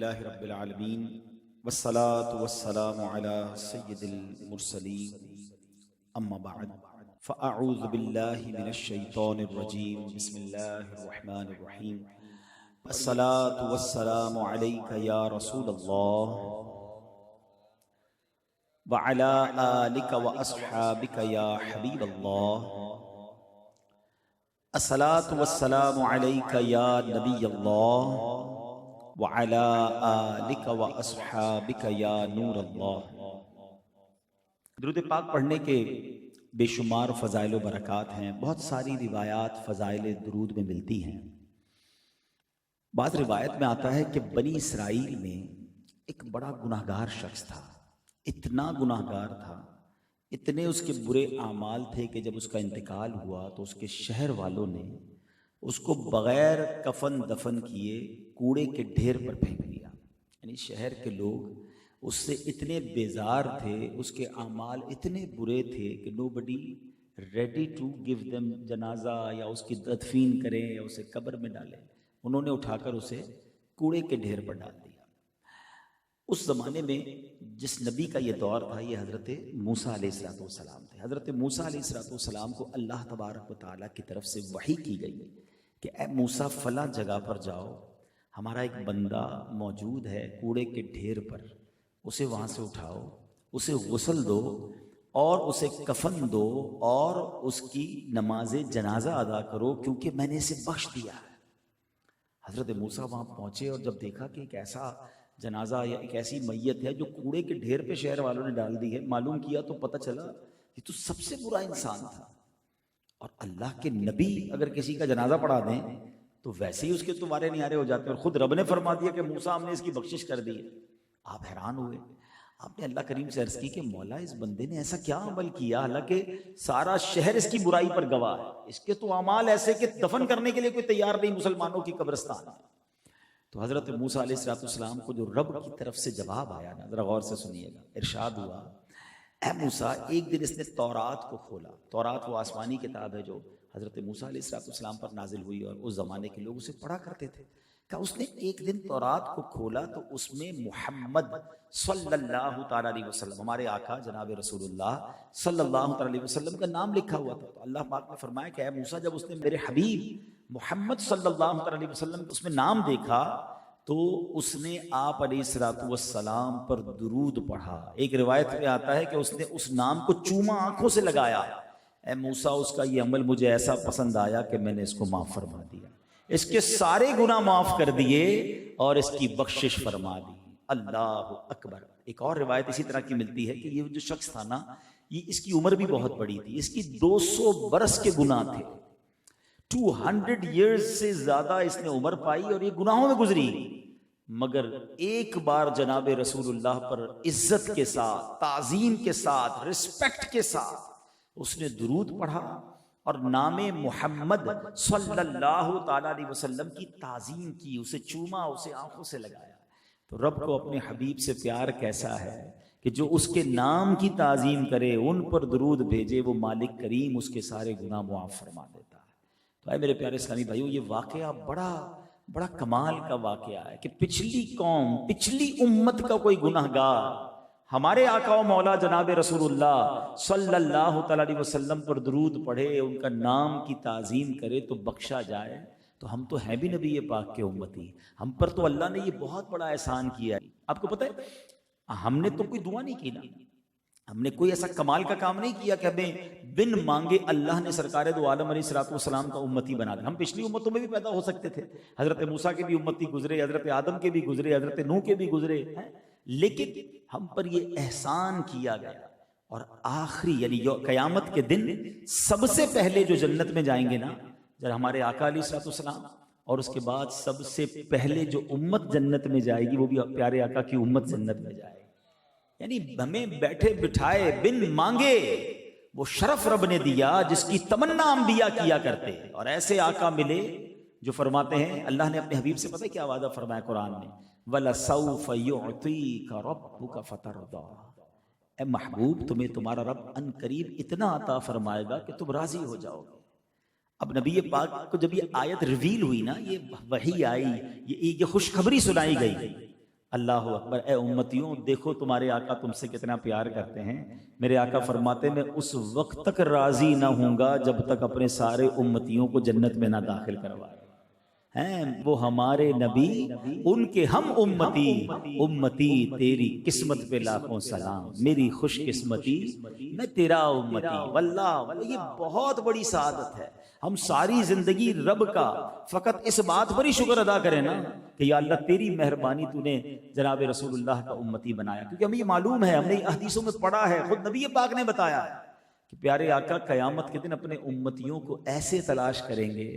لله رب العالمين والصلاة والسلام على سيد المرسلين أما بعد فأعوذ بالله من الشيطان الرجيم بسم الله الرحمن الرحيم الصلاة والسلام عليك يا رسول الله وعلى آلك وأصحابك يا حبيب الله الصلاة والسلام عليك يا نبي الله وعلى آلك وأصحابك يا نور اللہ۔ درود پاک پڑھنے کے بے شمار فضائل و برکات ہیں، بہت ساری روایات فضائل درود میں ملتی ہیں۔ بعض روایت میں آتا ہے کہ بنی اسرائیل میں ایک بڑا گناہگار شخص تھا، اتنا گناہگار تھا، اتنے اس کے برے اعمال تھے کہ جب اس کا انتقال ہوا تو اس کے شہر والوں نے اس کو بغیر کفن دفن کیے کوڑے کے ڈھیر پر پھینک دیا۔ یعنی شہر کے لوگ اس سے اتنے بیزار تھے، اس کے اعمال اتنے برے تھے کہ نو بڈی ریڈی ٹو گیو دیم جنازہ یا اس کی تدفین کریں یا اسے قبر میں ڈالیں، انہوں نے اٹھا کر اسے کوڑے کے ڈھیر پر ڈال دیا۔ اس زمانے میں جس نبی کا یہ دور تھا یہ حضرت موسیٰ علیہ السلام تھے۔ حضرت موسیٰ علیہ السلام کو اللہ تبارک و تعالیٰ کی طرف سے وحی کی گئی کہ اے موسیٰ فلاں جگہ پر جاؤ، ہمارا ایک بندہ موجود ہے کوڑے کے ڈھیر پر، اسے وہاں سے اٹھاؤ، اسے غسل دو اور اسے کفن دو اور اس کی نماز جنازہ ادا کرو کیونکہ میں نے اسے بخش دیا ہے۔ حضرت موسیٰ وہاں پہنچے اور جب دیکھا کہ ایک ایسا جنازہ یا ایک ایسی میت ہے جو کوڑے کے ڈھیر پہ شہر والوں نے ڈال دی ہے، معلوم کیا تو پتہ چلا یہ تو سب سے برا انسان تھا، اور اللہ کے نبی اگر کسی کا جنازہ پڑھا دیں تو ویسے ہی اس کے تمہارے نیارے ہو جاتے ہیں، اور خود رب نے فرما دیا کہ موسیٰ ہم نے اس کی بخشش کر دی ہے۔ آپ حیران ہوئے، آپ نے اللہ کریم سے عرض کی کہ مولا اس بندے نے ایسا کیا عمل کیا، حالانکہ سارا شہر اس کی برائی پر گواہ ہے، اس کے تو اعمال ایسے کہ دفن کرنے کے لیے کوئی تیار نہیں مسلمانوں کی قبرستان ہے۔ تو حضرت موسیٰ علیہ السلام کو جو رب کی طرف سے جواب آیا نا، ذرا غور سے سنیے گا، ارشاد ہوا اے موسیٰ، ایک دن اس نے تورات کو کھولا۔ تورات وہ آسمانی کتاب ہے جو حضرت موسیٰ علیہ السلام پر نازل ہوئی اور اس زمانے کے لوگ اسے پڑھا کرتے تھے۔ کہ اس نے ایک دن تورات کو کھولا تو اس میں محمد صلی اللہ تعالیٰ علیہ وسلم، ہمارے آقا جناب رسول اللہ صلی اللہ تعالیٰ علیہ وسلم کا نام لکھا ہوا تھا۔ تو اللہ پاک نے فرمایا کہ اے موسیٰ، جب اس نے میرے حبیب محمد صلی اللہ تعالیٰ علیہ وسلم اس میں نام دیکھا تو اس نے آپ علیہ السلام پر درود پڑھا۔ ایک روایت میں آتا ہے کہ اس نے اس نام کو چوما، آنکھوں سے لگایا۔ اے موسیٰ، اس کا یہ عمل مجھے ایسا پسند آیا کہ میں نے اس کو معاف فرما دیا، اس کے سارے گناہ معاف کر دیے اور اس کی بخشش فرما دی۔ اللہ اکبر۔ ایک اور روایت اسی طرح کی ملتی ہے کہ یہ جو شخص تھا نا، یہ اس کی عمر بھی بہت بڑی تھی، اس کی 200 برس کے گناہ تھے، 200 ایئرز سے زیادہ اس نے عمر پائی اور یہ گناہوں میں گزری، مگر ایک بار جناب رسول اللہ پر عزت کے ساتھ، تعظیم کے ساتھ، رسپیکٹ کے ساتھ اس نے درود پڑھا اور نام محمد صلی اللہ تعالیٰ علیہ وسلم کی تعظیم کی، اسے چوما، اسے آنکھوں سے لگایا۔ تو رب کو اپنے حبیب سے پیار کیسا ہے کہ جو اس کے نام کی تعظیم کرے، ان پر درود بھیجے، وہ مالک کریم اس کے سارے گناہ معاف فرما دیتا ہے۔ تو اے میرے پیارے اسلامی بھائیو، یہ واقعہ بڑا کمال کا واقعہ ہے کہ پچھلی قوم، پچھلی امت کا کوئی گناہگار ہمارے آقا و مولا جناب رسول اللہ صلی اللہ تعالیٰ علیہ وسلم پر درود پڑھے، ان کا نام کی تعظیم کرے تو بخشا جائے۔ تو ہم تو ہیں بھی نبی پاک کے امتی، ہم پر تو اللہ نے یہ بہت بڑا احسان کیا ہے۔ آپ کو پتہ ہے ہم نے تو کوئی دعا نہیں کی نا، ہم نے کوئی ایسا کمال کا کام نہیں کیا کہ ہمیں بن مانگے اللہ نے سرکار دو عالم علیہ السلام کا امتی بنا دیا۔ ہم پچھلی امتوں میں بھی پیدا ہو سکتے تھے، حضرت موسیٰ کے بھی امتی گزرے، حضرت آدم کے بھی گزرے، حضرت نوح کے بھی گزرے، لیکن ہم پر یہ احسان کیا گیا۔ اور آخری یعنی قیامت کے دن سب سے پہلے جو جنت میں جائیں گے نا، جب ہمارے آقا علیہ السلام، اور اس کے بعد سب سے پہلے جو امت جنت میں جائے گی وہ بھی پیارے آقا کی امت جنت میں جائے گی۔ یعنی ہمیں بیٹھے بٹھائے بن مانگے وہ شرف رب نے دیا جس کی تمنا انبیاء کیا کرتے ہیں، اور ایسے آقا ملے جو فرماتے ہیں، اللہ نے اپنے حبیب سے پتہ کیا وعدہ فرمایا قرآن میں، وَلَسَوْفَ يُعْطِيكَ رَبُّكَ فَتَرْضَىٰ، اے محبوب تمہیں تمہارا رب ان قریب اتنا عطا فرمائے گا کہ تم راضی ہو جاؤ گے۔ اب نبی پاک کو جب یہ آیت ریویل ہوئی نا، یہ وحی آئی، یہ خوشخبری سنائی گئی، اللہ اکبر۔ اے امتیوں، دیکھو تمہارے آقا تم سے کتنا پیار کرتے ہیں۔ میرے آقا فرماتے میں اس وقت تک راضی نہ ہوں گا جب تک اپنے سارے امتیوں کو جنت میں نہ داخل کروائے ہیں۔ وہ ہمارے نبی، ان کے ہم امتی، امتی تیری قسمت پہ لاکھوں سلام، میری خوش قسمتی میں تیرا امتی۔ واللہ یہ بہت بڑی سعادت ہے۔ ہم ساری زندگی رب کا فقط اس بات پر ہی شکر ادا کریں نا کہ یا اللہ تیری مہربانی تو نے جناب رسول اللہ کا امتی بنایا، کیونکہ ہمیں یہ معلوم ہے، ہم نے حدیثوں میں پڑھا ہے، خود نبی پاک نے بتایا ہے کہ پیارے آقا قیامت کے دن اپنے امتیوں کو ایسے تلاش کریں گے،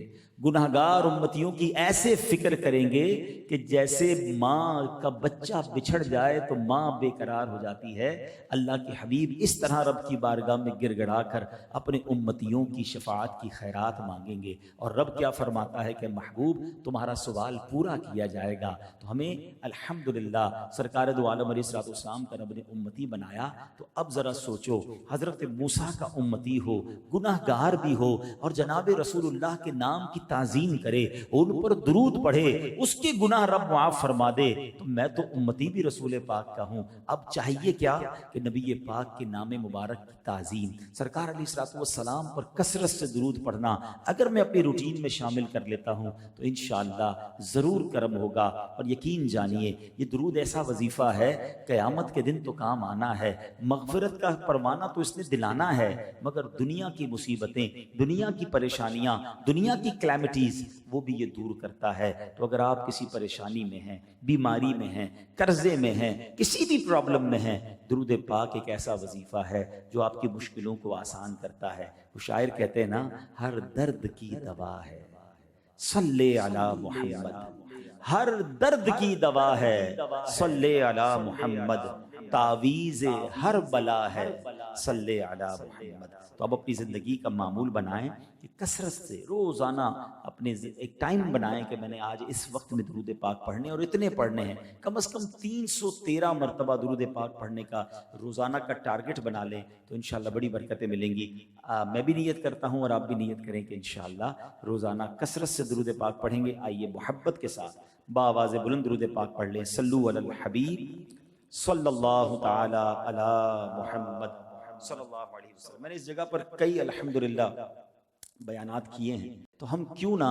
گناہگار امتیوں کی ایسے فکر کریں گے کہ جیسے ماں کا بچہ بچھڑ جائے تو ماں بے قرار ہو جاتی ہے، اللہ کے حبیب اس طرح رب کی بارگاہ میں گر گڑا کر اپنے امتیوں کی شفاعت کی خیرات مانگیں گے، اور رب کیا فرماتا ہے کہ محبوب تمہارا سوال پورا کیا جائے گا۔ تو ہمیں الحمدللہ سرکار دو عالم علیہ الصلوۃ والسلام کا رب نے امتی بنایا، تو اب ذرا سوچو حضرت موسیٰ کا امتی ہو، گناہ گار بھی ہو، اور جناب رسول اللہ کے نام کی تعظیم کرے، ان پر درود پڑھے، اس کے گناہ رب معاف فرما دے، تو میں تو امتی بھی رسول پاک کا ہوں۔ اب چاہیے کیا کہ نبی پاک کے نام مبارک کی تعظیم، سرکار علیہ الصلوۃ والسلام پر کثرت سے درود پڑھنا اگر میں اپنی روٹین میں شامل کر لیتا ہوں تو انشاءاللہ ضرور کرم ہوگا۔ اور یقین جانیے یہ درود ایسا وظیفہ ہے قیامت کے دن تو کام آنا ہے، مغفرت کا پروانہ تو اس نے دلانا ہے، مگر دنیا کی مصیبتیں، دنیا کی پریشانیاں، دنیا کی کلیمٹیز وہ بھی یہ دور کرتا ہے۔ تو اگر آپ کسی پریشانی میں ہیں، بیماری میں ہیں، قرضے میں ہیں، کسی بھی پرابلم میں ہیں، درود پاک ایک ایسا وظیفہ ہے جو آپ کی مشکلوں کو آسان کرتا ہے۔ وہ شاعر کہتے ہیں نا، ہر درد کی دوا ہے صلی علی محمد، ہر درد کی دوا ہے صلی علی محمد، تعویذ ہر بلا ہے صلی علی محمد۔ تو اب اپنی زندگی کا معمول بنائیں کہ کثرت سے روزانہ اپنے ایک ٹائم بنائیں کہ میں نے آج اس وقت میں درود پاک پڑھنے، اور اتنے پڑھنے ہیں، کم از کم 313 مرتبہ درود پاک پڑھنے کا روزانہ کا ٹارگٹ بنا لیں، تو انشاءاللہ بڑی برکتیں ملیں گی۔ میں بھی نیت کرتا ہوں اور آپ بھی نیت کریں کہ انشاءاللہ روزانہ کثرت سے درود پاک پڑھیں گے۔ آئیے محبت کے ساتھ بآواز بلند درود پاک پڑھ لیں۔ صلو علی الحبیب صلی اللہ تعالی علی محمد صلی اللہ علیہ وسلم۔ میں نے اس جگہ پر کئی الحمدللہ بیانات کیے ہیں، تو ہم کیوں نہ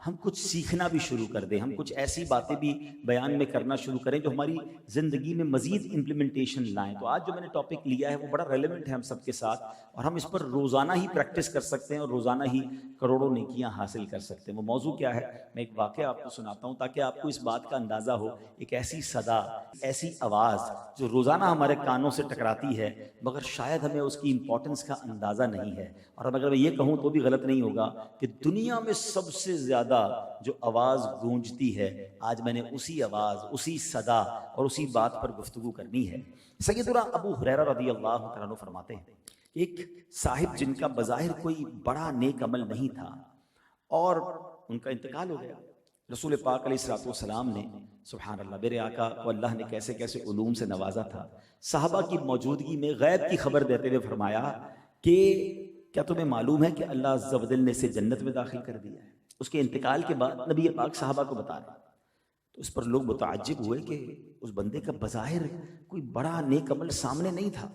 ہم کچھ سیکھنا بھی شروع کر دیں، ہم کچھ ایسی باتیں بھی بیان میں کرنا شروع کریں جو ہماری زندگی میں مزید امپلیمنٹیشن لائیں۔ تو آج جو میں نے ٹاپک لیا ہے وہ بڑا ریلیونٹ ہے ہم سب کے ساتھ، اور ہم اس پر روزانہ ہی پریکٹس کر سکتے ہیں اور روزانہ ہی کروڑوں نیکیاں حاصل کر سکتے ہیں۔ وہ موضوع کیا ہے، میں ایک واقعہ آپ کو سناتا ہوں تاکہ آپ کو اس بات کا اندازہ ہو۔ ایک ایسی صدا، ایسی آواز جو روزانہ ہمارے کانوں سے ٹکراتی ہے مگر شاید ہمیں اس کی امپورٹنس کا اندازہ نہیں ہے، اور اب اگر میں یہ کہوں تو بھی غلط نہیں ہوگا کہ دنیا میں سب سے زیادہ جو آواز گونجتی ہے، آج میں نے اسی آواز، اسی صدا اور اسی بات پر گفتگو کرنی ہے۔ سیدنا ابو ہریرہ رضی اللہ تعالیٰ عنہ فرماتے ہیں، ایک صاحب جن کا بظاہر کوئی بڑا نیک عمل نہیں تھا اور ان کا انتقال ہو گیا، رسول پاک علیہ الصلوۃ والسلام نے، سبحان اللہ، میرے آقا کو اللہ نے کیسے کیسے علوم سے نوازا تھا، صحابہ کی موجودگی میں غیب کی خبر دیتے ہوئے فرمایا کہ کیا تمہیں معلوم ہے کہ اللہ عز و جل نے اسے جنت میں داخل کر دیا ہے؟ اس کے انتقال کے بعد نبی پاک صحابہ کو بتا رہے، تو اس پر لوگ متعجب ہوئے کہ اس بندے کا بظاہر کوئی بڑا نیک عمل سامنے نہیں تھا۔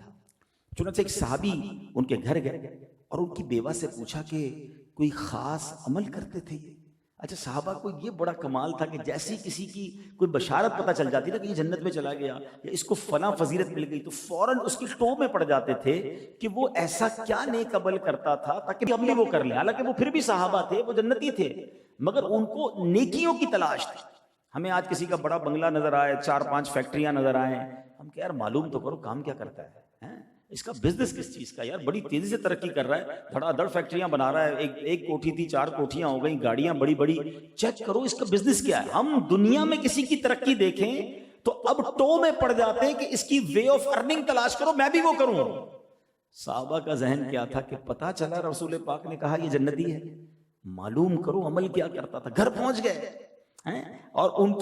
چنانچہ ایک صحابی ان کے گھر گئے اور ان کی بیوہ سے پوچھا کہ کوئی خاص عمل کرتے تھے یہ؟ اچھا، صحابہ کو یہ بڑا کمال تھا کہ جیسی کسی کی کوئی بشارت پتہ چل جاتی نا کہ یہ جنت میں چلا گیا یا اس کو فلاں فضیلت مل گئی، تو فوراً اس کی ٹو میں پڑ جاتے تھے کہ وہ ایسا کیا نیک عمل کرتا تھا تاکہ ہم بھی وہ کر لیں۔ حالانکہ وہ پھر بھی صحابہ تھے، وہ جنتی تھے، مگر ان کو نیکیوں کی تلاش تھی۔ ہمیں آج کسی کا بڑا بنگلہ نظر آئے، 4-5 فیکٹریاں نظر آئیں، ہم کہ یار معلوم تو کرو کام کیا کرتا ہے، اس کا بزنس کس چیز کا، یار بڑی تیزی سے ترقی کر رہا ہے، دھڑا دھڑ فیکٹریاں بنا رہا ہے، ایک کوٹھی تھی 4 کوٹھیاں ہو گئیں، گاڑیاں بڑی بڑی، چیک کرو اس کا بزنس کیا ہے۔ ہم دنیا میں کسی کی ترقی دیکھیں تو اب ٹو میں پڑ جاتے ہیں کہ اس کی وے آف ارننگ تلاش کرو، میں بھی وہ کروں۔ صحابہ کا ذہن کیا تھا کہ پتہ چلا رسول پاک نے کہا یہ جنتی ہے، معلوم کرو عمل کیا کرتا تھا۔ گھر پہنچ گئے اور ان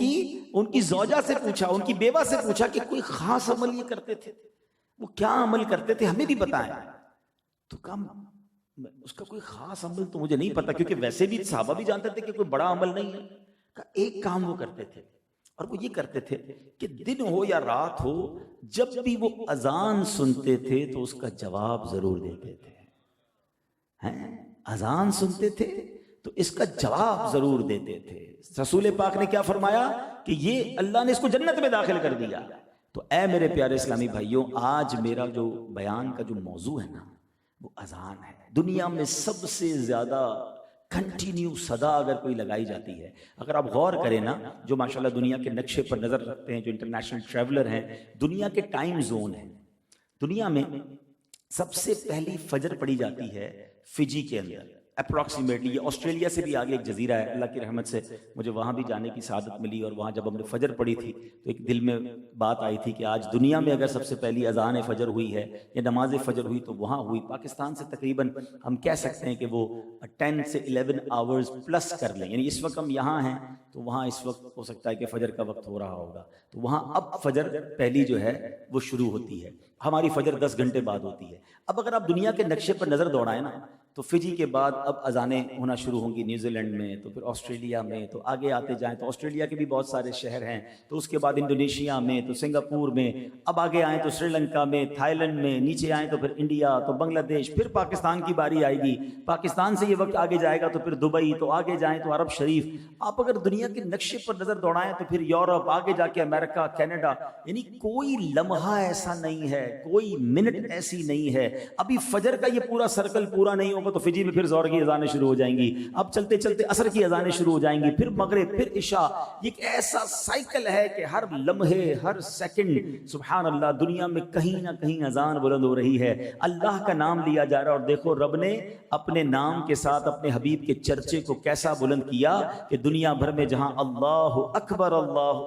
کی زوجہ سے پوچھا، ان کی بیوہ سے پوچھا کہ کوئی خاص عمل یہ کرتے تھے، وہ کیا عمل کرتے تھے ہمیں بھی بتائیں۔ تو کہا اس کا کوئی خاص عمل تو مجھے نہیں پتا، کیونکہ ویسے بھی صحابہ بھی جانتے تھے کہ کوئی بڑا عمل نہیں ہے۔ ایک کام وہ کرتے تھے، اور وہ یہ کرتے تھے کہ دن ہو یا رات ہو، جب بھی وہ اذان سنتے تھے تو اس کا جواب ضرور دیتے تھے. اذان سنتے تھے تو اس کا جواب ضرور دیتے تھے. رسول پاک نے کیا فرمایا کہ یہ اللہ نے اس کو جنت میں داخل کر دیا. تو اے میرے پیارے اسلامی بھائیوں، آج میرا جو بیان کا جو موضوع ہے نا وہ اذان ہے. دنیا میں سب سے زیادہ کنٹینیو صدا اگر کوئی لگائی جاتی ہے، اگر آپ غور کریں نا، جو ماشاءاللہ دنیا کے نقشے پر نظر رکھتے ہیں، جو انٹرنیشنل ٹریولر ہیں، دنیا کے ٹائم زون ہیں، دنیا میں سب سے پہلی فجر پڑھی جاتی ہے فجی کے اندر اپروکسیمیٹلی. یہ آسٹریلیا سے بھی آگے ایک جزیرہ ہے، اللہ کی رحمت سے مجھے وہاں بھی جانے کی سعادت ملی، اور وہاں جب ہم نے فجر پڑھی تھی تو ایک دل میں بات آئی تھی کہ آج دنیا میں اگر سب سے پہلی اذان فجر ہوئی ہے یا نماز فجر ہوئی تو وہاں ہوئی. پاکستان سے تقریباً ہم کہہ سکتے ہیں کہ وہ 10 سے 11 آورز پلس کر لیں، یعنی اس وقت ہم یہاں ہیں تو وہاں اس وقت ہو سکتا ہے کہ فجر کا وقت ہو رہا ہوگا، تو وہاں اب فجر پہلی جو ہے وہ شروع ہوتی ہے. ہماری فجر 10 گھنٹے بعد ہوتی ہے. اب اگر آپ دنیا کے نقشے پر نظر دوڑائیں نا تو فجی کے بعد اب اذانیں ہونا شروع ہوں گی نیوزی لینڈ میں، تو پھر آسٹریلیا میں، تو آگے آتے جائیں تو آسٹریلیا کے بھی بہت سارے شہر ہیں، تو اس کے بعد انڈونیشیا میں، تو سنگاپور میں، اب آگے آئیں تو سری لنکا میں، تھائی لینڈ میں، نیچے آئیں تو پھر انڈیا، تو بنگلہ دیش، پھر پاکستان کی باری آئے گی. پاکستان سے یہ وقت آگے جائے گا تو پھر دبئی، تو آگے جائیں تو عرب شریف. آپ اگر دنیا کے نقشے پر نظر دوڑائیں تو پھر یورپ، آگے جا کے امریکہ، کینیڈا، یعنی کوئی لمحہ ایسا نہیں ہے، کوئی منٹ ایسی نہیں ہے. ابھی فجر کا یہ پورا سرکل پورا نہیں ہوگا تو فجی میں پھر زور کی اذانیں شروع ہو جائیں گی. اب چلتے چلتے عصر کی اذانیں شروع ہو جائیں گی، پھر مغرب، پھر عشاء. یہ ایک ایسا سائیکل ہے کہ ہر لمحے، ہر سیکنڈ سبحان اللہ دنیا میں کہیں نہ کہیں اذان بلند ہو رہی ہے، اللہ کا نام لیا جا رہا ہے. اور دیکھو رب نے اپنے نام کے ساتھ اپنے حبیب کے چرچے کو کیسا بلند کیا کہ دنیا بھر میں جہاں اللہ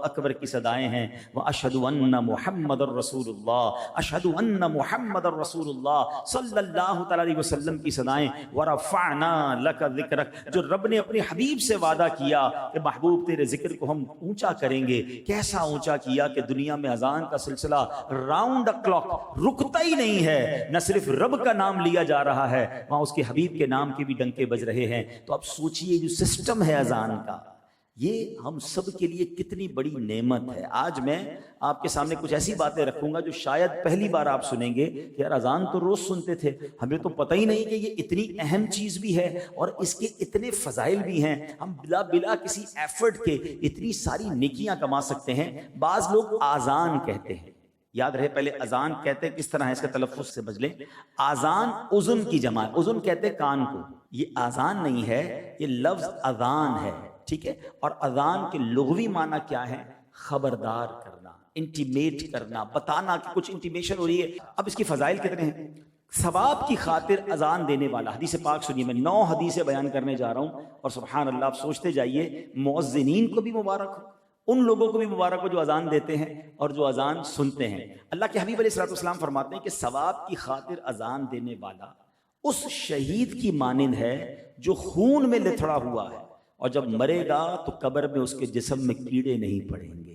اکبر کی صدائیں ہیں، وَأَشْهَدُ أَنَّ مُحَمَّدَ رَسُولُ اللَّهِ، أَشْهَدُ أَنَّ مُحَمَّدَ رَسُولُ اللَّهِ صلی اللہ تعالی علیہ وسلم کی صدائیں، وَرَفَعْنَا لَكَ ذِكْرَكَ، جو رب نے اپنے حبیب سے وعدہ کیا کہ محبوب تیرے ذکر کو ہم اونچا کریں گے. کیسا اونچا کیا کہ دنیا میں اذان کا سلسلہ راؤنڈ دا کلاک رکتا ہی نہیں ہے. نہ صرف رب کا نام لیا جا رہا ہے، وہاں اس کے حبیب کے نام کے بھی ڈنکے بج رہے ہیں. تو اب سوچئے جو سسٹم ہے اذان کا، یہ ہم سب کے لیے کتنی بڑی نعمت ہے. آج میں آپ کے سامنے کچھ ایسی باتیں رکھوں گا جو شاید پہلی بار آپ سنیں گے کہ یار اذان تو روز سنتے تھے، ہمیں تو پتہ ہی نہیں کہ یہ اتنی اہم چیز بھی ہے اور اس کے اتنے فضائل بھی ہیں. ہم بلا کسی ایفرٹ کے اتنی ساری نیکیاں کما سکتے ہیں. بعض لوگ آذان کہتے ہیں، یاد رہے پہلے اذان کہتے کس طرح ہے، اس کا تلفظ سے بچ لیں. آذان اذن کی جمع ہے، اذن کہتے کان کو، یہ آذان نہیں ہے، یہ لفظ اذان ہے، ٹھیک ہے. اور اذان کے لغوی معنی کیا ہے؟ خبردار کرنا، انٹیمیٹ کرنا، بتانا کہ کچھ انٹیمیشن ہو رہی ہے. اب اس کی فضائل کتنے ہیں؟ ثواب کی خاطر اذان دینے والا، حدیث پاک سنیے، میں 9 حدیثیں بیان کرنے جا رہا ہوں اور سبحان اللہ آپ سوچتے جائیے، مؤذنین کو بھی مبارک ہو، ان لوگوں کو بھی مبارک ہو جو اذان دیتے ہیں اور جو اذان سنتے ہیں. اللہ کے حبیب علیہ الصلوۃ والسلام فرماتے ہیں کہ ثواب کی خاطر اذان دینے والا اس شہید کی مانند ہے جو خون میں لتھڑا ہوا ہے، اور جب مرے گا تو قبر میں اس کے جسم میں کیڑے نہیں پڑیں گے.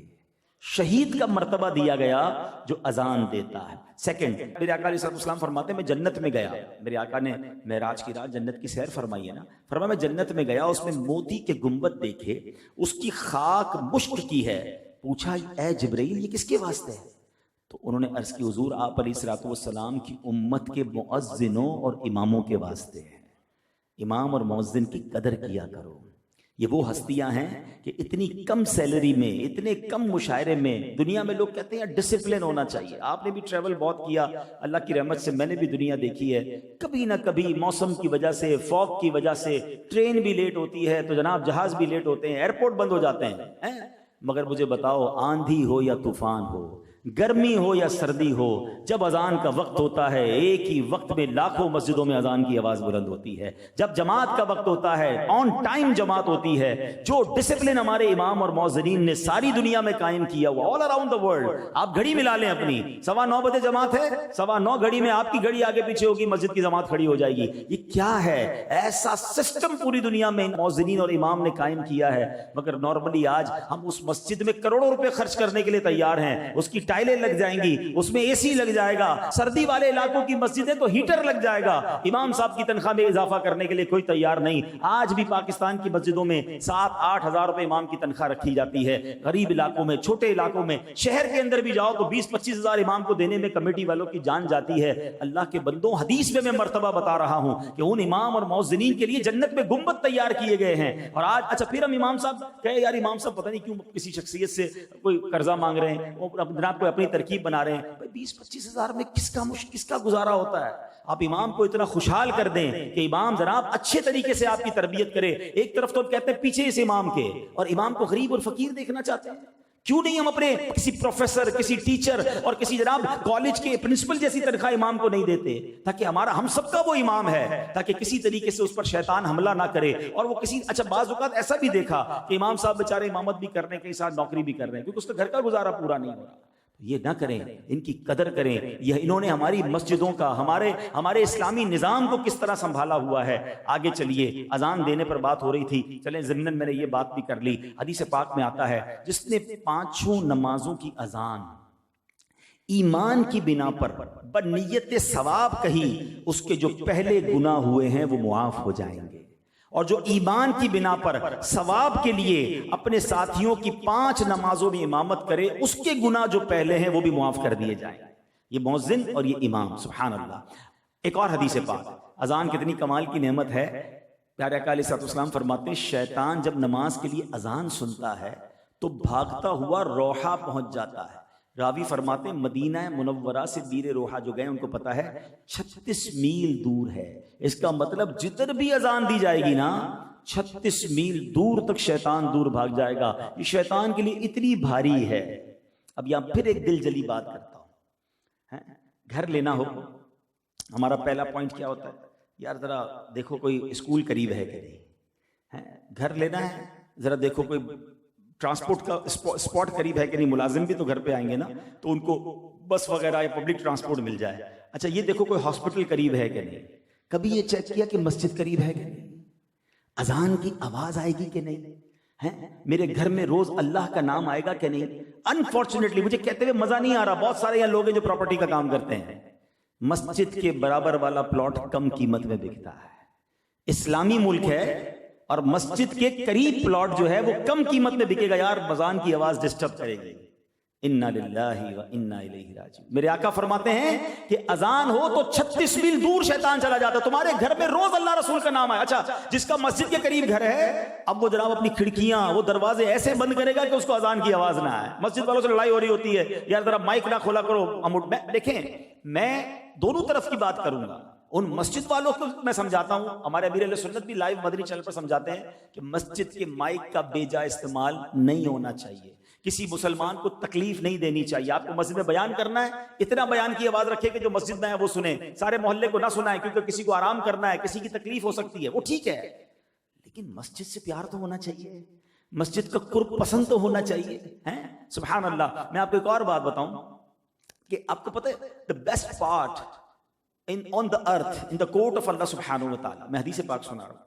شہید کا مرتبہ دیا گیا جو اذان دیتا ہے. سیکنڈ، میرے آقا علیہ الصلوۃ والسلام فرماتے ہیں میں جنت میں گیا، میرے آقا نے معراج کی رات جنت کی سیر فرمائی ہے نا، فرمایا میں جنت میں گیا، اس میں موتی کے گنبد دیکھے، اس کی خاک مشک کی ہے. پوچھا اے جبرائیل یہ کس کے واسطے ہے؟ تو انہوں نے عرض کی حضور آپ علیہ الصلوۃ والسلام کی امت کے مؤذنوں اور اماموں کے واسطے ہے. امام اور مؤذن کی قدر کیا کرو. یہ وہ ہستیاں ہیں کہ اتنی کم سیلری میں، اتنے کم مشاعرے میں، دنیا میں لوگ کہتے ہیں ڈسپلن ہونا چاہیے. آپ نے بھی ٹریول بہت کیا، اللہ کی رحمت سے میں نے بھی دنیا دیکھی ہے. کبھی نہ کبھی موسم کی وجہ سے، فوگ کی وجہ سے ٹرین بھی لیٹ ہوتی ہے تو جناب جہاز بھی لیٹ ہوتے ہیں، ایئرپورٹ بند ہو جاتے ہیں. مگر مجھے بتاؤ، آندھی ہو یا طوفان ہو، گرمی ہو یا سردی ہو، جب اذان کا وقت ہوتا ہے ایک ہی وقت میں لاکھوں مسجدوں میں اذان کی آواز بلند ہوتی ہے. جب جماعت کا وقت ہوتا ہے آن ٹائم جماعت ہوتی ہے. جو ڈسپلن ہمارے امام اور مؤذنین نے ساری دنیا میں قائم کیا ہوا، آل اراؤنڈ دا ورلڈ، آپ گھڑی ملا لیں اپنی، 9:15 بجے جماعت ہے، 9:15 گھڑی میں آپ کی گھڑی آگے پیچھے ہوگی، مسجد کی جماعت کھڑی ہو جائے گی. یہ کیا ہے؟ ایسا سسٹم پوری دنیا میں مؤذنین اور امام نے قائم کیا ہے. مگر نارملی آج ہم اس مسجد میں کروڑوں روپے خرچ کرنے کے لیے تیار ہیں، اس کی ٹائلیں لگ جائیں گی، اس میں اے سی لگ جائے گا، سردی والے علاقوں کی مسجدیں تو ہیٹر لگ جائے گا، امام صاحب کی تنخواہ میں اضافہ کرنے کے لیے کوئی تیار نہیں۔ آج بھی پاکستان کی مسجدوں میں 7-8 ہزار روپے امام کی تنخواہ رکھی جاتی ہے، غریب علاقوں میں، چھوٹے علاقوں میں، شہر کے اندر بھی جاؤ تو 20-25 ہزار امام کو دینے میں کمیٹی والوں کی جان جاتی ہے۔ اللہ کے بندوں، حدیث میں مرتبہ بتا رہا ہوں کہ ان امام اور مؤذنین کے لیے جنت میں گنبد تیار کیے گئے ہیں، اور آج اچھا پھر ہم امام صاحب کہے یار امام صاحب پتہ نہیں کیوں کسی شخصیت سے کوئی قرضہ مانگ رہے ہیں، جناب کوئی اپنی ترکیب بنا رہے ہیں، 20-25 ہزار میں کس کا گزارا ہوتا ہے؟ آپ امام کو اتنا خوشحال کر دیں کہ امام جناب اچھے طریقے سے آپ کی تربیت کرے۔ ایک طرف تو کہتے ہیں پیچھے اس امام کے، اور امام کو غریب اور فقیر دیکھنا چاہتے ہیں۔ کیوں نہیں ہم اپنے کسی پروفیسر، کسی ٹیچر اور کسی جناب کالج کے پرنسپل جیسی تنخواہ امام کو نہیں دیتے، تاکہ ہم سب کا وہ امام ہے، تاکہ کسی طریقے سے اس پر شیطان حملہ نہ کرے۔ اور وہ اچھا بعض اوقات ایسا بھی دیکھا کہ امام صاحب بیچارے امامت بھی کر رہے ہیں، کئی ساتھ نوکری بھی کر رہے ہیں، کیونکہ اس کا گھر کا گزارا پورا نہیں ہو رہا۔ یہ نہ کریں، ان کی قدر کریں۔ یہ انہوں نے ہماری مسجدوں کا، ہمارے اسلامی نظام کو کس طرح سنبھالا ہوا ہے۔ آگے چلیے، اذان دینے پر بات ہو رہی تھی، چلیں ضمناً میں نے یہ بات بھی کر لی۔ حدیث پاک میں آتا ہے جس نے 5 نمازوں کی اذان ایمان کی بنا پر بنیت ثواب کہی، اس کے جو پہلے گناہ ہوئے ہیں وہ معاف ہو جائیں گے، اور جو ایمان کی بنا پر ثواب کے لیے اپنے ساتھیوں کی 5 نمازوں میں امامت کرے، اس کے گناہ جو پہلے ہیں وہ بھی معاف کر دیے جائیں۔ یہ مؤذن اور یہ امام، سبحان اللہ۔ ایک اور حدیث پاک، اذان کتنی کمال کی نعمت ہے۔ پیارے آقا علیہ الصلوۃ والسلام فرماتے ہیں شیطان جب نماز کے لیے اذان سنتا ہے تو بھاگتا ہوا روحہ پہنچ جاتا ہے۔ راوی فرماتے ہیں مدینہ منورہ سے بیر روحہ جو گئے ان کو پتا ہے 36 میل دور ہے۔ اس کا مطلب جدھر بھی اذان دی جائے گی نا 36 میل دور تک شیطان دور بھاگ جائے گا۔ یہ شیطان کے لیے اتنی بھاری ہے۔ اب یہاں پھر ایک دل جلی بات کرتا ہوں، گھر لینا ہو، ہمارا پہلا پوائنٹ کیا ہوتا ہے؟ یار ذرا دیکھو کوئی اسکول قریب ہے کہ نہیں۔ گھر لینا ہے، ذرا دیکھو کوئی ٹرانسپورٹ کا اسپاٹ قریب ہے کہ نہیں، ملازم بھی تو گھر پہ آئیں گے نا، تو ان کو بس وغیرہ یا پبلک ٹرانسپورٹ مل جائے۔ اچھا یہ دیکھو کوئی ہاسپٹل قریب ہے کہ نہیں۔ کبھی یہ چیک کیا کہ مسجد قریب ہے کہ نہیں، اذان کی آواز آئے گی کہ نہیں، میرے گھر میں روز اللہ کا نام آئے گا کہ نہیں۔ انفارچونیٹلی مجھے کہتے ہوئے مزہ نہیں آ رہا، بہت سارے یہاں لوگ ہیں جو پراپرٹی کا کام کرتے ہیں، مسجد کے برابر والا پلاٹ کم قیمت میں بکتا ہے۔ اسلامی ملک ہے اور مسجد کے قریب پلاٹ جو ہے وہ کم قیمت میں بکے گا، یار اذان کی آواز ڈسٹرب کرے گی۔ انا للہ و انا الیہ راجعون۔ میرے آقا فرماتے ہیں کہ اذان ہو تو 36 میل دور شیطان چلا جاتا ہے۔ تمہارے گھر میں روز اللہ رسول کا نام آئے، اچھا جس کا مسجد کے قریب گھر ہے اب وہ جناب اپنی کھڑکیاں، وہ دروازے ایسے بند کرے گا کہ اس کو اذان کی آواز نہ آئے۔ مسجد والوں سے لڑائی ہو رہی ہوتی ہے، یار ذرا مائک نہ کھولا کرو۔ دیکھیں میں دونوں طرف کی بات کروں گا، ان مسجد والوں کو میں سمجھاتا ہوں، ہمارے امیر اہل سنت بھی لائیو مدنی چینل پر سمجھاتے ہیں کہ مسجد کے مائک کا بے جا استعمال نہیں ہونا چاہیے، کسی مسلمان کو تکلیف نہیں دینی چاہیے۔ آپ کو مسجد میں بیان کرنا ہے، اتنا بیان کی آواز رکھے کہ جو مسجد میں ہے وہ سنیں، سارے محلے کو نہ سنائیں، کیونکہ کسی کو آرام کرنا ہے، کسی کی تکلیف ہو سکتی ہے، وہ ٹھیک ہے، لیکن مسجد سے پیار تو ہونا چاہیے، مسجد کا قرب پسند تو ہونا چاہیے۔ سبحان اللہ۔ میں آپ کو ایک اور بات بتاؤں کہ آپ کو پتہ ہے the best part on the earth in the court of Allah subhanahu wa ta'ala، میں حدیث پاک سنا رہا ہوں،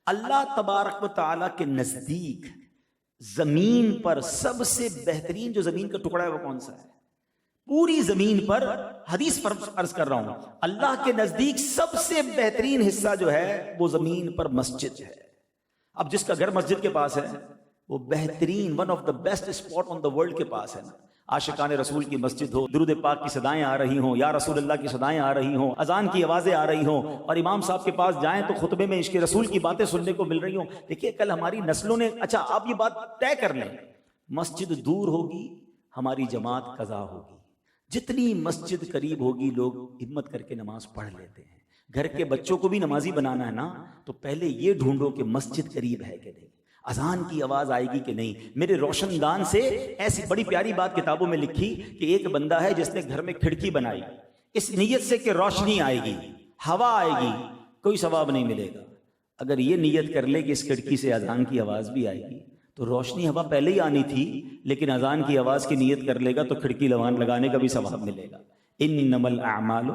اللہ تبارک و تعالیٰ کے نزدیک زمین پر سب سے بہترین جو زمین کا ٹکڑا ہے وہ کون سا ہے؟ پوری زمین پر، حدیث پر عرض کر رہا ہوں، اللہ کے نزدیک سب سے بہترین حصہ جو ہے وہ زمین پر مسجد ہے۔ اب جس کا گھر مسجد کے پاس ہے وہ بہترین one of the best spot on the world کے پاس ہے نا۔ عاشقان رسول کی مسجد ہو، درود پاک کی صدائیں آ رہی ہوں، یا رسول اللہ کی صدائیں آ رہی ہوں، اذان کی آوازیں آ رہی ہوں، اور امام صاحب کے پاس جائیں تو خطبے میں عشق رسول کی باتیں سننے کو مل رہی ہوں۔ دیکھیے کل ہماری نسلوں نے، اچھا آپ یہ بات طے کر لیں، مسجد دور ہوگی ہماری جماعت قضا ہوگی، جتنی مسجد قریب ہوگی لوگ ہمت کر کے نماز پڑھ لیتے ہیں۔ گھر کے بچوں کو بھی نمازی بنانا ہے نا، تو پہلے یہ ڈھونڈو کہ مسجد قریب ہے کہ نہیں، اذان کی آواز آئے گی کہ نہیں۔ میرے روشن دان سے ایسی بڑی پیاری بات کتابوں میں لکھی کہ ایک بندہ ہے جس نے گھر میں کھڑکی بنائی اس نیت سے کہ روشنی آئے گی، ہوا آئے گی، کوئی ثواب نہیں ملے گا۔ اگر یہ نیت کر لے کہ اس کھڑکی سے اذان کی آواز بھی آئے گی تو روشنی ہوا پہلے ہی آنی تھی، لیکن اذان کی آواز کی نیت کر لے گا تو کھڑکی لگانے کا بھی ثواب ملے گا۔ انما الاعمال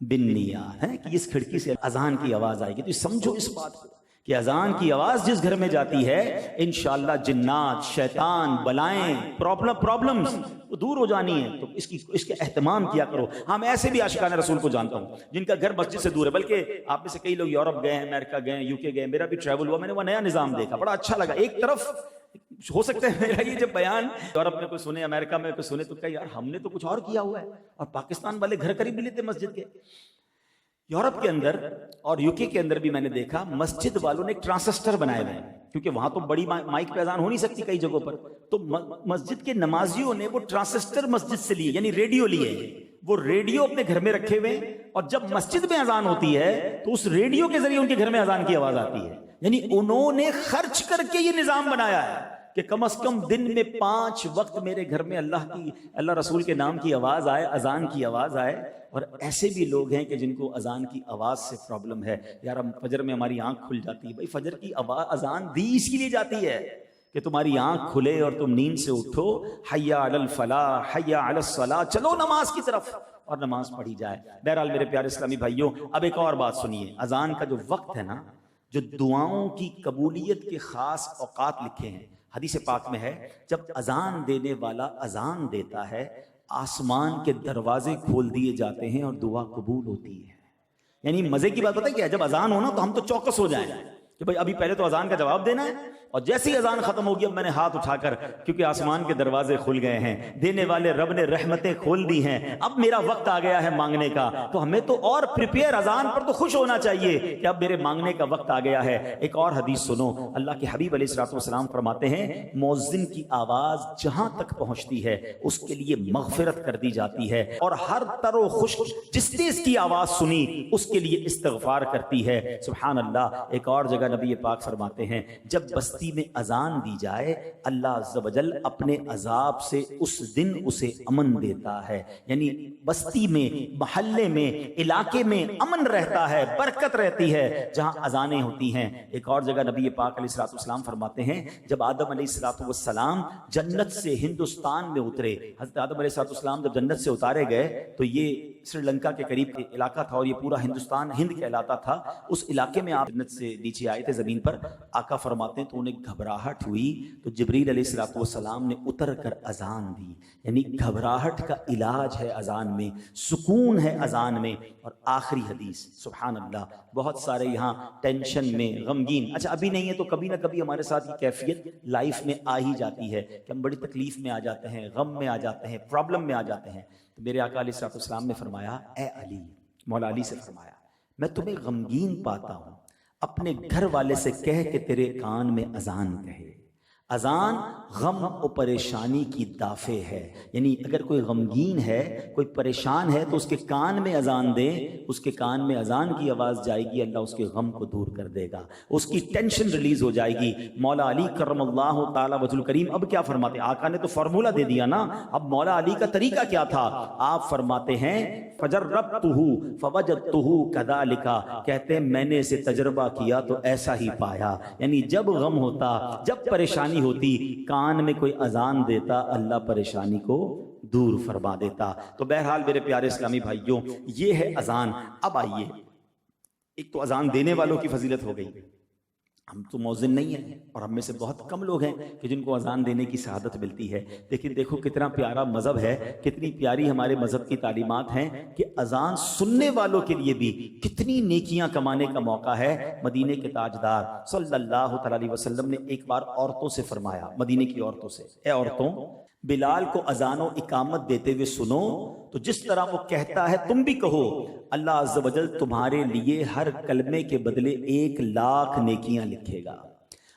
بالنیات ہے کہ اس کھڑکی سے اذان کی آواز آئے گی۔ تو سمجھو اس بات کو کہ اذان کی آواز جس گھر میں جاتی ہے انشاءاللہ جنات، شیطان، بلائیں، پرابلمز وہ دور ہو جانی ہے. تو اس کے اہتمام کیا کرو. ہاں میں ایسے بھی عاشقان رسول کو جانتا ہوں جن کا گھر مسجد سے دور ہے، بلکہ آپ میں سے کئی لوگ یورپ گئے ہیں، امریکہ گئے ہیں، یو کے گئے ہیں. میرا بھی ٹریول ہوا، میں نے وہ نیا نظام دیکھا، بڑا اچھا لگا. ایک طرف ہو سکتا ہے میرا یہ جب بیان یورپ میں کوئی سنے، امریکہ میں کوئی سنے، تو کہ یار ہم نے تو کچھ اور کیا ہوا ہے، اور پاکستان والے گھر قریب بھی لیتے مسجد کے. یورپ کے اندر اور یو کے اندر بھی میں نے دیکھا مسجد والوں نے ٹرانسسٹر بنائے ہوئے ہیں، کیونکہ وہاں تو بڑی مائک پہ اذان ہو نہیں سکتی کئی جگہوں پر. تو مسجد کے نمازیوں نے وہ ٹرانسسٹر مسجد سے لیے، یعنی ریڈیو لیے. وہ ریڈیو اپنے گھر میں رکھے ہوئے ہیں، اور جب مسجد میں اذان ہوتی ہے تو اس ریڈیو کے ذریعے ان کے گھر میں اذان کی آواز آتی ہے. یعنی انہوں نے خرچ کر کے یہ نظام بنایا ہے کہ کم از کم دن میں 5 وقت میرے گھر میں اللہ رسول کے نام کی آواز آئے، اذان کی آواز آئے. اور ایسے بھی لوگ ہیں کہ جن کو اذان کی آواز سے پرابلم ہے. یار ہم فجر میں ہماری آنکھ کھل جاتی ہے، بھائی فجر کی اذان دی اس لیے جاتی ہے کہ تمہاری آنکھ کھلے اور تم نیند سے اٹھو، حی علی الفلاح، حی علی الصلاح، چلو نماز کی طرف، اور نماز پڑھی جائے. بہرحال میرے پیارے اسلامی بھائیوں، اب ایک اور بات سنیے. اذان کا جو وقت ہے نا، جو دعاؤں کی قبولیت کے خاص اوقات لکھے ہیں، حدیث پاک میں ہے جب اذان دینے والا اذان دیتا ہے آسمان کے دروازے کھول دیے جاتے ہیں اور دعا قبول ہوتی ہے. یعنی مزے کی بات پتہ کیا ہے، جب اذان ہونا تو ہم تو چوکس ہو جائیں کہ بھائی ابھی پہلے تو اذان کا جواب دینا ہے، اور جیسی اذان ختم ہوگی اب میں نے ہاتھ اٹھا کر، کیونکہ آسمان کے دروازے کھل گئے ہیں، دینے والے رب نے رحمتیں کھول دی ہیں، اب میرا وقت آ گیا ہے مانگنے کا. تو ہمیں تو اور پریپیئر، اذان پر تو خوش ہونا چاہیے کہ اب میرے مانگنے کا وقت آ گیا ہے. ایک اور حدیث سنو، اللہ کے حبیب علیہ الصلوۃ والسلام فرماتے ہیں مؤذن کی آواز جہاں تک پہنچتی ہے اس کے لیے مغفرت کر دی جاتی ہے، اور ہر تر و خشک جس نے اس کی آواز سنی اس کے لیے استغفار کرتی ہے. سبحان اللہ. ایک اور جگہ نبی پاک فرماتے ہیں جب بستی میں اذان دی جائے اللہ عز و جل اپنے عذاب سے اس دن اسے امن دیتا ہے. یعنی بستی میں، محلے میں، علاقے میں امن رہتا ہے، برکت رہتی ہے جہاں اذانیں ہوتی ہیں. ایک اور جگہ نبی پاک علیہ الصلوۃ والسلام فرماتے ہیں جب آدم علیہ الصلوۃ والسلام جنت سے ہندوستان میں اترے، حضرت آدم علیہ الصلوۃ والسلام جب جنت سے اتارے گئے تو یہ سری لنکا کے قریب کے علاقہ تھا، اور یہ پورا ہندوستان ہند کہلاتا تھا. اس علاقے میں آپ جنت سے نیچے آئے تھے زمین پر. آقا فرماتے ہیں تو انہیں گھبراہٹ ہوئی تو جبریل علیہ الصلوۃ والسلام نے اتر کر اذان دی. یعنی گھبراہٹ کا علاج ہے اذان میں، سکون ہے اذان میں. اور آخری حدیث، سبحان اللہ، بہت سارے یہاں ٹینشن میں، غمگین، اچھا ابھی نہیں ہے تو کبھی نہ کبھی ہمارے ساتھ یہ کیفیت لائف میں آ ہی جاتی ہے کہ ہم بڑی تکلیف میں آ جاتے ہیں، غم میں آ جاتے ہیں، پرابلم میں آ جاتے ہیں. تو میرے آقا علیہ الصلوۃ والسلام نے فرمایا، اے علی، مولا علی سے فرمایا، میں تمہیں غمگین پاتا ہوں، اپنے گھر والے سے کہہ کہ تیرے کان میں اذان کہے. اذان غم و پریشانی کی دافع ہے. یعنی اگر کوئی غمگین ہے، کوئی پریشان ہے تو اس کے کان میں اذان دے، اس کے کان میں اذان کی آواز جائے گی، اللہ اس کے غم کو دور کر دے گا، اس کی ٹینشن ریلیز ہو جائے گی. مولا علی کرم اللہ تعالی وجہ الکریم اب کیا فرماتے ہیں؟ آقا نے تو فارمولہ دے دیا نا، اب مولا علی کا طریقہ کیا تھا؟ آپ فرماتے ہیں فجربتہ فوجدتہ کذالک، کہتے ہیں میں نے اسے تجربہ کیا تو ایسا ہی پایا. یعنی جب غم ہوتا، جب پریشانی ہوتی، کان میں کوئی اذان دیتا، اللہ پریشانی کو دور فرما دیتا. تو بہرحال میرے پیارے اسلامی بھائیوں، یہ ہے اذان. اب آئیے، ایک تو اذان دینے والوں کی فضیلت ہو گئی. ہم تو مؤذن نہیں ہیں، اور ہم میں سے بہت کم لوگ ہیں کہ جن کو اذان دینے کی سعادت ملتی ہے. لیکن دیکھو کتنا پیارا مذہب ہے، کتنی پیاری ہمارے مذہب کی تعلیمات ہیں کہ اذان سننے والوں کے لیے بھی کتنی نیکیاں کمانے کا موقع ہے. مدینے کے تاجدار صلی اللہ تعالی علیہ وسلم نے ایک بار عورتوں سے فرمایا، مدینے کی عورتوں سے، اے عورتوں، بلال کو اذان و اقامت دیتے ہوئے سنو تو جس طرح وہ کہتا ہے تم بھی کہو، اللہ عز و جل تمہارے لیے ہر کلمے کے بدلے 1,00,000 نیکیاں لکھے گا،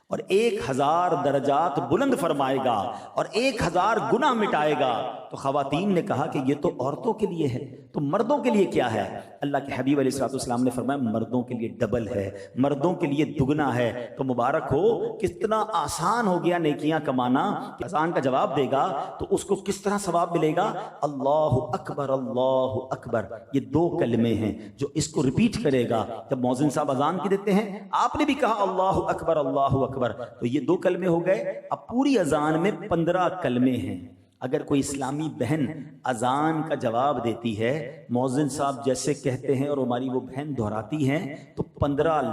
اور 1,000 درجات بلند فرمائے گا، اور 1,000 گناہ مٹائے گا. تو خواتین نے کہا کہ یہ تو عورتوں کے لیے ہے، تو مردوں کے لیے کیا ہے؟ اللہ کے حبیب علیہ الصلوۃ والسلام نے فرمایا مردوں کے لیے ڈبل ہے، مردوں کے لیے دگنا ہے. تو مبارک ہو، کتنا آسان ہو گیا نیکیاں کمانا. اذان کا جواب دے گا تو اس کو کس طرح ثواب ملے گا؟ اللہ اکبر، اللہ اکبر. یہ 2 کلمے ہیں جو اس کو ریپیٹ کرے گا. جب مؤذن صاحب اذان کی دیتے ہیں، آپ نے بھی کہا اللہ اکبر، اللہ اکبر، تو یہ 2 کلمے ہو گئے. اب پوری اذان میں 15 کلمے ہیں. اگر کوئی اسلامی بہن اذان کا جواب دیتی ہے، مؤذن صاحب جیسے کہتے ہیں اور ہماری وہ بہن دہراتی ہیں، تو 15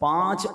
5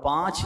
5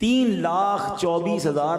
3,24,000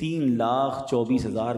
3,24,000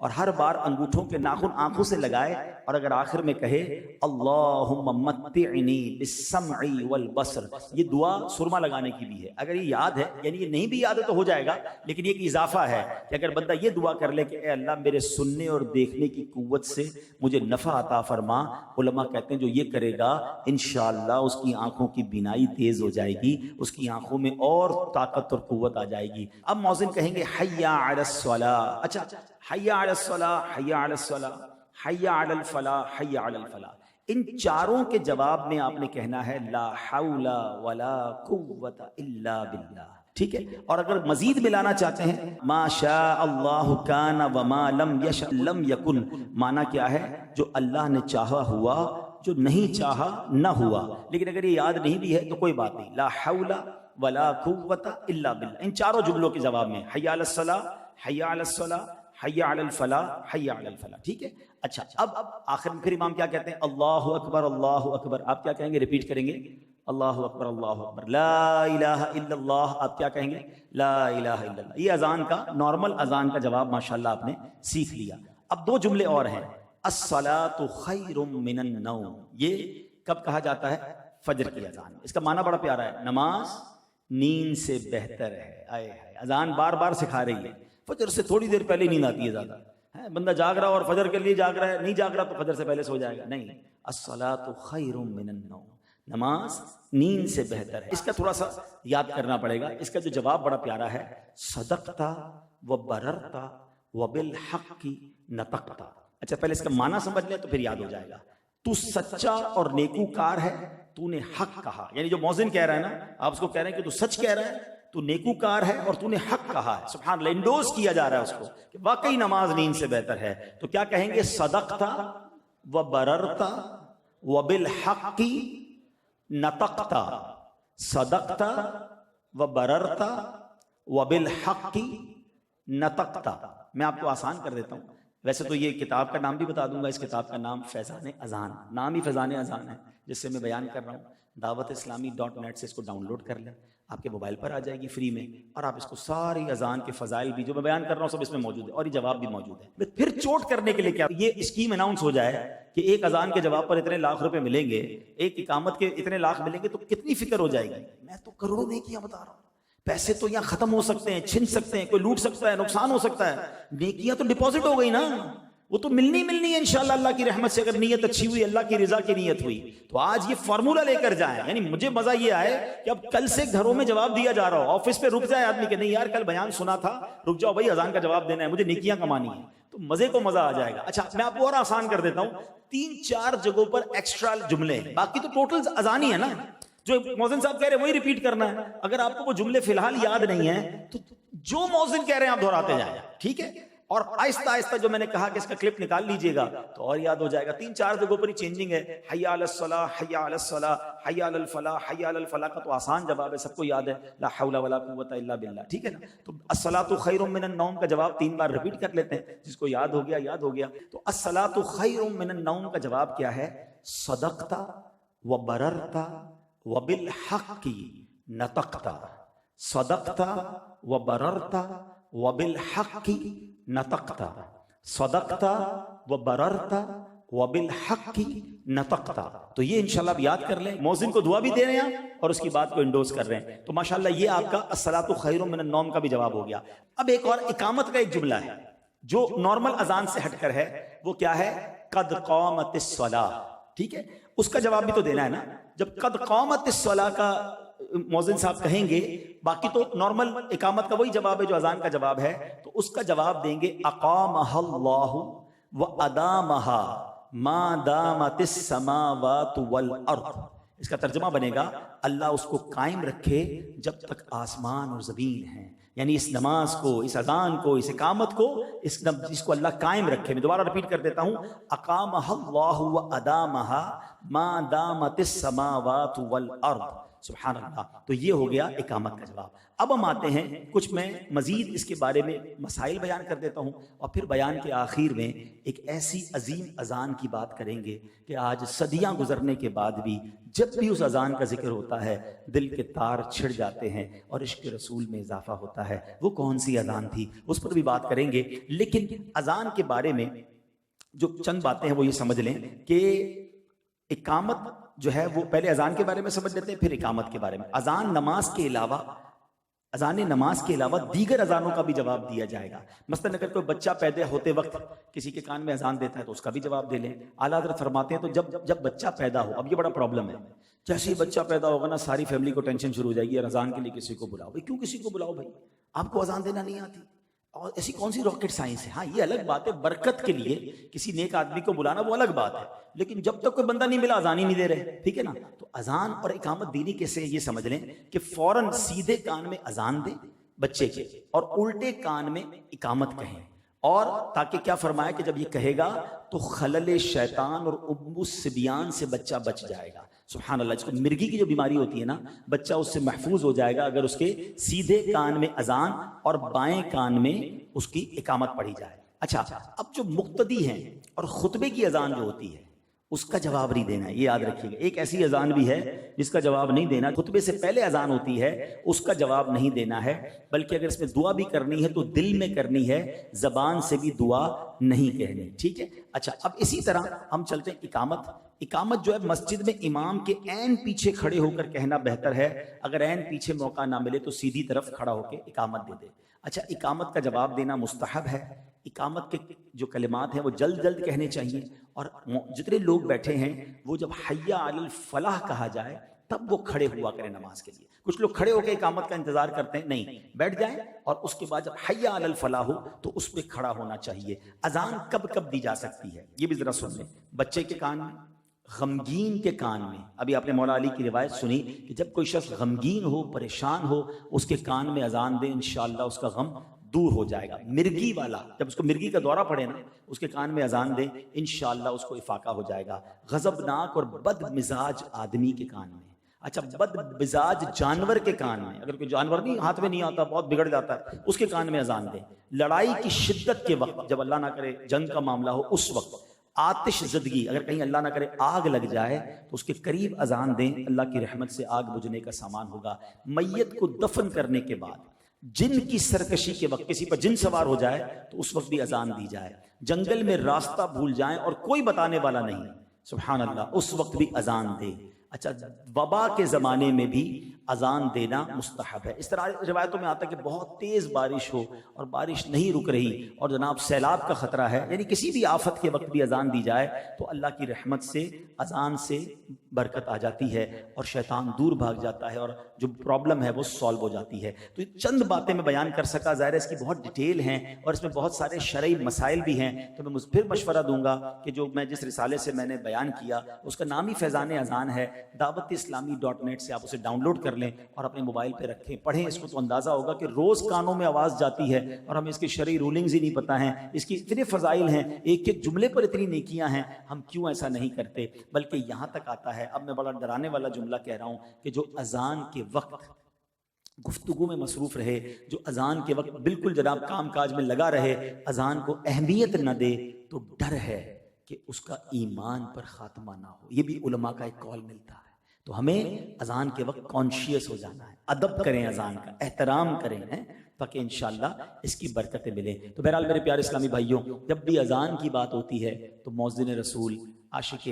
اور ہر بار انگوٹھوں کے ناخن آنکھوں سے لگائے اور اگر آخر میں کہے اللہم متعنی بالسمع والبصر، یہ دعا سرما لگانے کی بھی ہے۔ اگر یہ یاد ہے، یعنی یہ نہیں بھی یاد ہے تو ہو جائے گا، لیکن یہ ایک اضافہ ہے کہ اگر بندہ یہ دعا کر لے کہ اے اللہ میرے سننے اور دیکھنے کی قوت سے مجھے نفع عطا فرما، علماء کہتے ہیں جو یہ کرے گا انشاءاللہ اس کی آنکھوں کی بینائی تیز ہو جائے گی، اس کی آنکھوں میں اور طاقت اور قوت آ جائے گی۔ اب مؤذن کہیں گے حی علی الصلاۃ، اچھا حی علی الصلاۃ، حی علی الصلاۃ، حی علی الفلاح، حی علی الفلاح، ان چاروں کے جواب میں آپ نے کہنا ہے لا حول ولا قوت الا باللہ، ٹھیک ہے؟ اور اگر مزید ملانا چاہتے ہیں ما شاء اللہ کان وما لم یشأ لم یکن، معنی کیا ہے؟ جو اللہ نے چاہا ہوا، جو نہیں چاہا نہ ہوا۔ لیکن اگر یہ یاد نہیں بھی ہے تو کوئی بات نہیں، لا حول ولا قوت الا باللہ، ان چاروں جملوں کے جواب میں حی علی الصلاۃ، حی علی الصلاۃ، حی علی الفلاح، حی علی الفلاح، ٹھیک ہے؟ اچھا اب آخر میں پھر امام کیا کہتے ہیں؟ اللہ اکبر، اللہ اکبر، آپ کیا کہیں گے؟ ریپیٹ کریں گے اللہ اکبر، اللہ اکبر، لا الہ الا اللہ، آپ کیا کہیں گے؟ لا الہ الا اللہ۔ یہ اذان کا، نارمل اذان کا جواب ماشاءاللہ آپ نے سیکھ لیا۔ اب دو جملے اور ہیں، الصلاۃ خیر من النوم، یہ کب کہا جاتا ہے؟ فجر کی اذان میں۔ اس کا معنی بڑا پیارا ہے، نماز نیند سے بہتر ہے۔ آئے ہائے، اذان بار بار سکھا رہی ہے فجر سے تھوڑی دیر پہلے نیند آتی ہے زیادہ، بندہ جاگ رہا اور فجر کے لیے جاگ رہا ہے، نہیں جاگ رہا تو فجر سے پہلے سو جائے گا، نہیں، الصلاۃ خیر من النوم، نماز نیند سے بہتر ہے۔ اس کا تھوڑا سا یاد کرنا پڑے گا، اس کا جو جواب بڑا پیارا ہے، صدقت وبررت وبالحق نطقت۔ اچھا پہلے اس کا معنی سمجھ لیں تو پھر یاد ہو جائے گا۔ تو سچا اور نیکوکار ہے، تو نے حق کہا، یعنی جو مؤذن کہہ رہا ہے نا، آپ اس کو کہہ رہے ہیں کہ تو سچ کہہ رہا ہے، تو نیکوکار ہے اور تو نے حق کہا ہے۔ سبحان اللہ، انڈوز کیا جا رہا ہے اس کو کہ واقعی نماز نیند سے بہتر ہے۔ تو کیا کہیں گے؟ صدقت وبررت وبالحق نطقت، صدقت وبررت وبالحق نطقت۔ میں آپ کو آسان کر دیتا ہوں، ویسے تو یہ کتاب کا نام بھی بتا دوں گا، اس کتاب کا نام فیضان اذان، نام ہی فیضان اذان ہے جس سے میں بیان کر رہا ہوں۔ dawatIslami.net سے اس کو ڈاؤن لوڈ کر لیں، آپ کے موبائل پر آ جائے گی فری میں، اور آپ اس کو ساری اذان کے فضائل بھی جو میں بیان کر رہا ہوں سب اس میں موجود ہے، اور یہ جواب بھی موجود ہے۔ پھر چوٹ کرنے کے لیے کیا یہ اسکیم اناؤنس ہو جائے کہ ایک اذان کے جواب پر اتنے لاکھ روپے ملیں گے، ایک اقامت کے اتنے لاکھ ملیں گے، تو کتنی فکر ہو جائے گی؟ میں تو کروڑوں نیکیاں بتا رہا ہوں، پیسے تو یہاں ختم ہو سکتے ہیں، چھن سکتے ہیں، کوئی لوٹ سکتا ہے، نقصان ہو سکتا ہے، نیکیاں تو ڈپازٹ ہو گئی نا، وہ تو ملنی ہے انشاءاللہ اللہ کی رحمت سے، اگر نیت اچھی ہوئی، اللہ کی رضا کی نیت ہوئی تو آج یہ فارمولہ لے کر جائیں۔ یعنی مجھے مزہ یہ آئے کہ اب کل سے گھروں میں جواب دیا جا رہا ہو، آفس پہ رک جائے آدمی کہ نہیں یار کل بیان سنا تھا، رک جاؤ بھائی اذان کا جواب دینا ہے، مجھے نیکیاں کمانی ہے، تو مزے کو مزہ آ جائے گا۔ اچھا میں آپ کو اور آسان کر دیتا ہوں، 3-4 جگہوں پر ایکسٹرا جملے ہیں، باقی تو ٹوٹل اذان ہی ہے نا، جو مؤذن صاحب کہہ رہے ہیں وہی ریپیٹ کرنا ہے۔ اگر آپ کو وہ جملے فی الحال یاد نہیں ہیں تو جو مؤذن کہہ رہے ہیں آپ دہراتے جائیں، ٹھیک ہے؟ اور آہستہ آہستہ جو میں نے کہا کہ اس کا کلپ نکال لیجئے گا تو اور یاد ہو جائے گا۔ 3-4 جگہوں پر ہی چینجنگ ہے، حی علی الصلاۃ، حی علی الصلاۃ، حی علی الفلاح، حی علی الفلاح کا تو آسان جواب ہے، سب کو یاد ہے، لا حول ولا قوت الا باللہ، ٹھیک ہے نا؟ تو الصلاۃ خیر من النوم کا جواب 3 بار ریپیٹ کر لیتے ہیں، جس کو یاد ہو گیا یاد ہو گیا۔ تو الصلاۃ خیر من النوم کا جواب کیا ہے؟ صدقت وبررت وبالحق نطقت، صدقت وبررت وبالحق نطقت، صدقت وبررت وبالحق نطقت۔ تو یہ انشاءاللہ آپ یاد کر لیں، مؤذن کو دعا بھی دے رہے ہیں اور اس کی بات کو انڈوز کر رہے ہیں، تو ماشاءاللہ یہ آپ کا الصلاۃ خیر من النوم کا بھی جواب ہو گیا۔ اب ایک اور اقامت کا ایک جملہ ہے جو نارمل اذان سے ہٹ کر ہے، وہ کیا ہے؟ قد قامت الصلاۃ، ٹھیک ہے؟ اس کا جواب بھی تو دینا ہے نا۔ جب قد قامت الصلاۃ کا مؤذن صاحب کہیں گے، باقی تو نارمل اقامت کا وہی جواب ہے جو اذان کا جواب ہے، تو اس کا جواب دیں گے اقامہ اللہ وادامہا ما دامت السماوات والارض۔ اس کا ترجمہ بنے گا اللہ اس کو قائم رکھے جب تک آسمان اور زمین ہیں، یعنی اس نماز کو، اس اذان کو، اس اقامت کو، اس کو اللہ قائم رکھے۔ میں دوبارہ ریپیٹ کر دیتا ہوں، اقامہ اللہ وادامہا ما دامت السماوات والارض، سبحان اللہ. تو یہ ہو گیا اقامت کا جواب. اب ہم آتے ہیں کچھ میں مزید اس کے بارے میں مسائل بیان کر دیتا ہوں اور پھر بیان کے آخر میں ایک ایسی عظیم اذان کی بات کریں گے کہ آج صدیاں گزرنے کے بعد بھی جب بھی اس اذان کا ذکر ہوتا ہے دل کے تار چھڑ جاتے ہیں اور عشق رسول میں اضافہ ہوتا ہے. وہ کون سی اذان تھی اس پر بھی بات کریں گے. لیکن اذان کے بارے میں جو چند باتیں ہیں وہ یہ سمجھ لیں کہ اقامت جو ہے وہ پہلے اذان کے بارے میں سمجھ لیتے ہیں پھر اقامت کے بارے میں. اذان نماز کے علاوہ دیگر اذانوں کا بھی جواب دیا جائے گا. مثلا اگر کوئی بچہ پیدا ہوتے وقت کسی کے کان میں اذان دیتا ہے تو اس کا بھی جواب دے لیں. اعلیٰ حضرت فرماتے ہیں تو جب بچہ پیدا ہو, اب یہ بڑا پرابلم ہے, جیسے ہی بچہ پیدا ہوگا نا ساری فیملی کو ٹینشن شروع ہو جائے گی, اذان کے لیے کسی کو بلاؤ. بھائی کیوں کسی کو بلاؤ بھائی, آپ کو اذان دینا نہیں آتی؟ اور ایسی کون سی راکٹ سائنس ہے؟ ہاں یہ الگ بات ہے, برکت کے لیے کسی نیک آدمی کو بلانا وہ الگ بات ہے, لیکن جب تک کوئی بندہ نہیں ملا اذان ہی نہیں دے رہے, ٹھیک ہے نا. تو اذان اور اقامت دینی کیسے یہ سمجھ لیں کہ فوراً سیدھے کان میں اذان دیں بچے کے اور الٹے کان میں اقامت کہیں, اور تاکہ کیا فرمایا کہ جب یہ کہے گا تو خلل شیطان اور ابو الصبیان سے بچہ بچ جائے گا. سبحان اللہ. اس کو مرگی کی جو بیماری ہوتی ہے نا, بچہ اس سے محفوظ ہو جائے گا اگر اس کے سیدھے کان میں اذان اور بائیں کان میں اس کی اقامت پڑھی جائے. اچھا, اب جو مقتدی ہیں اور خطبے کی اذان جو ہوتی ہے اس کا جواب نہیں دینا ہے, یہ یاد رکھیے گا. ایک ایسی اذان بھی ہے جس کا جواب نہیں دینا, خطبے سے پہلے اذان ہوتی ہے اس کا جواب نہیں دینا ہے, بلکہ اگر اس میں دعا بھی کرنی ہے تو دل میں کرنی ہے, زبان سے بھی دعا نہیں کہنی, ٹھیک ہے. اچھا, اب اسی طرح ہم چلتے ہیں اقامت جو ہے مسجد میں امام کے عین پیچھے کھڑے ہو کر کہنا بہتر ہے. اگر عین پیچھے موقع نہ ملے تو سیدھی طرف کھڑا ہو کے اقامت دے دے. اچھا, اقامت کا جواب دینا مستحب ہے. اقامت کے جو کلمات ہیں وہ جلد جلد کہنے چاہیے, اور جتنے لوگ بیٹھے ہیں وہ جب حی علی الفلاح کہا جائے تب وہ کھڑے ہوا کریں نماز کے لیے. کچھ لوگ کھڑے ہو کے اقامت کا انتظار کرتے ہیں, نہیں, بیٹھ جائیں اور اس کے بعد جب حی علی الفلاح ہو تو اس پہ کھڑا ہونا چاہیے. اذان کب کب دی جا سکتی ہے یہ بھی ذرا سن لیں. بچے کے کان میں, غمگین کے کان میں. ابھی آپ نے مولا علی کی روایت سنی کہ جب کوئی شخص غمگین ہو, پریشان ہو, اس کے کان میں اذان دیں, انشاءاللہ اس کا غم دور ہو جائے گا. مرگی والا, جب اس کو مرگی کا دورہ پڑے نا, اس کے کان میں اذان دیں, انشاءاللہ اس کو افاقہ ہو جائے گا. غضبناک اور بد مزاج آدمی کے کان میں, اچھا بد مزاج جانور کے کان میں, اگر کوئی جانور نہیں ہاتھ میں نہیں آتا, بہت بگڑ جاتا ہے, اس کے کان میں اذان دیں. لڑائی کی شدت کے وقت, جب اللہ نہ کرے جنگ کا معاملہ ہو اس وقت, آتش زدگی, اگر کہیں اللہ نہ کرے آگ لگ جائے تو اس کے قریب اذان دیں, اللہ کی رحمت سے آگ بجھنے کا سامان ہوگا. میت کو دفن کرنے کے بعد جن کی سرکشی کے وقت کسی پر جن سوار ہو جائے تو اس وقت بھی اذان دی جائے. جنگل میں راستہ بھول جائیں اور کوئی بتانے والا نہیں, سبحان اللہ, اس وقت بھی اذان دے. اچھا, وبا کے زمانے میں بھی اذان دینا مستحب ہے. اس طرح روایتوں میں آتا ہے کہ بہت تیز بارش ہو اور بارش نہیں رک رہی اور جناب سیلاب کا خطرہ ہے, یعنی کسی بھی آفت کے وقت بھی اذان دی جائے تو اللہ کی رحمت سے اذان سے برکت آ جاتی ہے اور شیطان دور بھاگ جاتا ہے اور جو پرابلم ہے وہ سالو ہو جاتی ہے. تو یہ چند باتیں میں بیان کر سکا, ظاہر ہے اس کی بہت ڈیٹیل ہیں اور اس میں بہت سارے شرعی مسائل بھی ہیں. تو میں پھر مشورہ دوں گا کہ جو میں جس رسالے سے میں نے بیان کیا اس کا نام ہی فیضان اذان ہے, dawat-islami.net سے آپ اسے ڈاؤن لوڈ کر لیں اور اپنے موبائل پہ رکھیں, پڑھیں اس کو, تو اندازہ ہوگا کہ روز کانوں میں آواز جاتی ہے اور ہمیں اس کی شرعی رولنگز ہی نہیں پتہ ہیں, اس کی اتنے فضائل ہیں, ایک ایک جملے پر اتنی نیکیاں ہیں, ہم کیوں ایسا نہیں کرتے. بلکہ یہاں تک آتا ہے, اب میں بڑا ڈرانے والا جملہ کہہ رہا ہوں, کہ جو اذان کے وقت گفتگو میں مصروف رہے, جو اذان کے وقت بالکل جناب کام کاج میں لگا رہے, اذان کو اہمیت نہ دے, تو ڈر ہے کہ اس کا ایمان پر خاتمہ نہ ہو. یہ بھی علماء کا ایک قول ملتا ہے. تو ہمیں اذان کے وقت کانشیس ہو جانا ہے, ادب کریں, اذان کا احترام کریں, تاکہ انشاءاللہ اس کی برکتیں ملیں. تو بہرحال میرے پیارے اسلامی بھائیوں, جب بھی اذان کی بات ہوتی ہے تو مؤذن رسول, عاشق